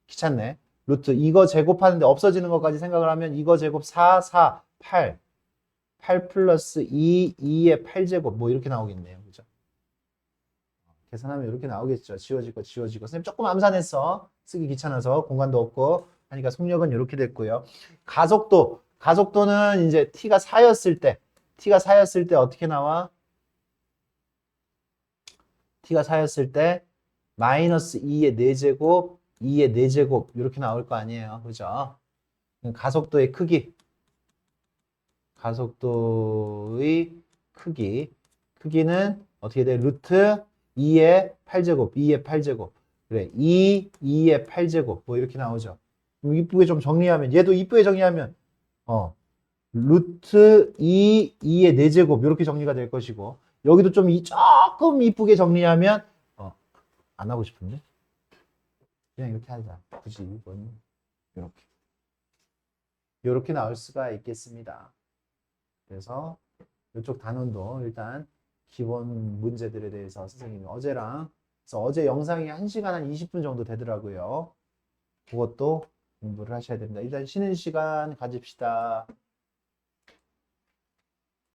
S1: 귀찮네. 루트 이거 제곱하는데 없어지는 것까지 생각을 하면 이거 제곱 8 플러스 2의 8제곱 뭐 이렇게 나오겠네요. 그죠? 계산하면 이렇게 나오겠죠. 지워지고 선생님 조금 암산했어. 쓰기 귀찮아서 공간도 없고 하니까 속력은 이렇게 됐고요. 가속도는 이제 t가 4였을 때 어떻게 나와? t가 4였을 때 마이너스 2의 4제곱 2의 4제곱 이렇게 나올 거 아니에요. 그죠? 가속도의 크기는 어떻게 돼? 루트 2의 8제곱 그래 2의 8제곱 뭐 이렇게 나오죠. 이쁘게 좀 정리하면 얘도 이쁘게 정리하면 루트 2의 4제곱 이렇게 정리가 될 것이고 여기도 좀 조금 이쁘게 정리하면 안 하고 싶은데 그냥 이렇게 하자. 굳이 이건 이렇게 나올 수가 있겠습니다. 그래서 이쪽 단원도 일단 기본 문제들에 대해서 선생님이 어제 영상이 1시간 한 20분 정도 되더라고요. 그것도 공부를 하셔야 됩니다. 일단 쉬는 시간 가집시다.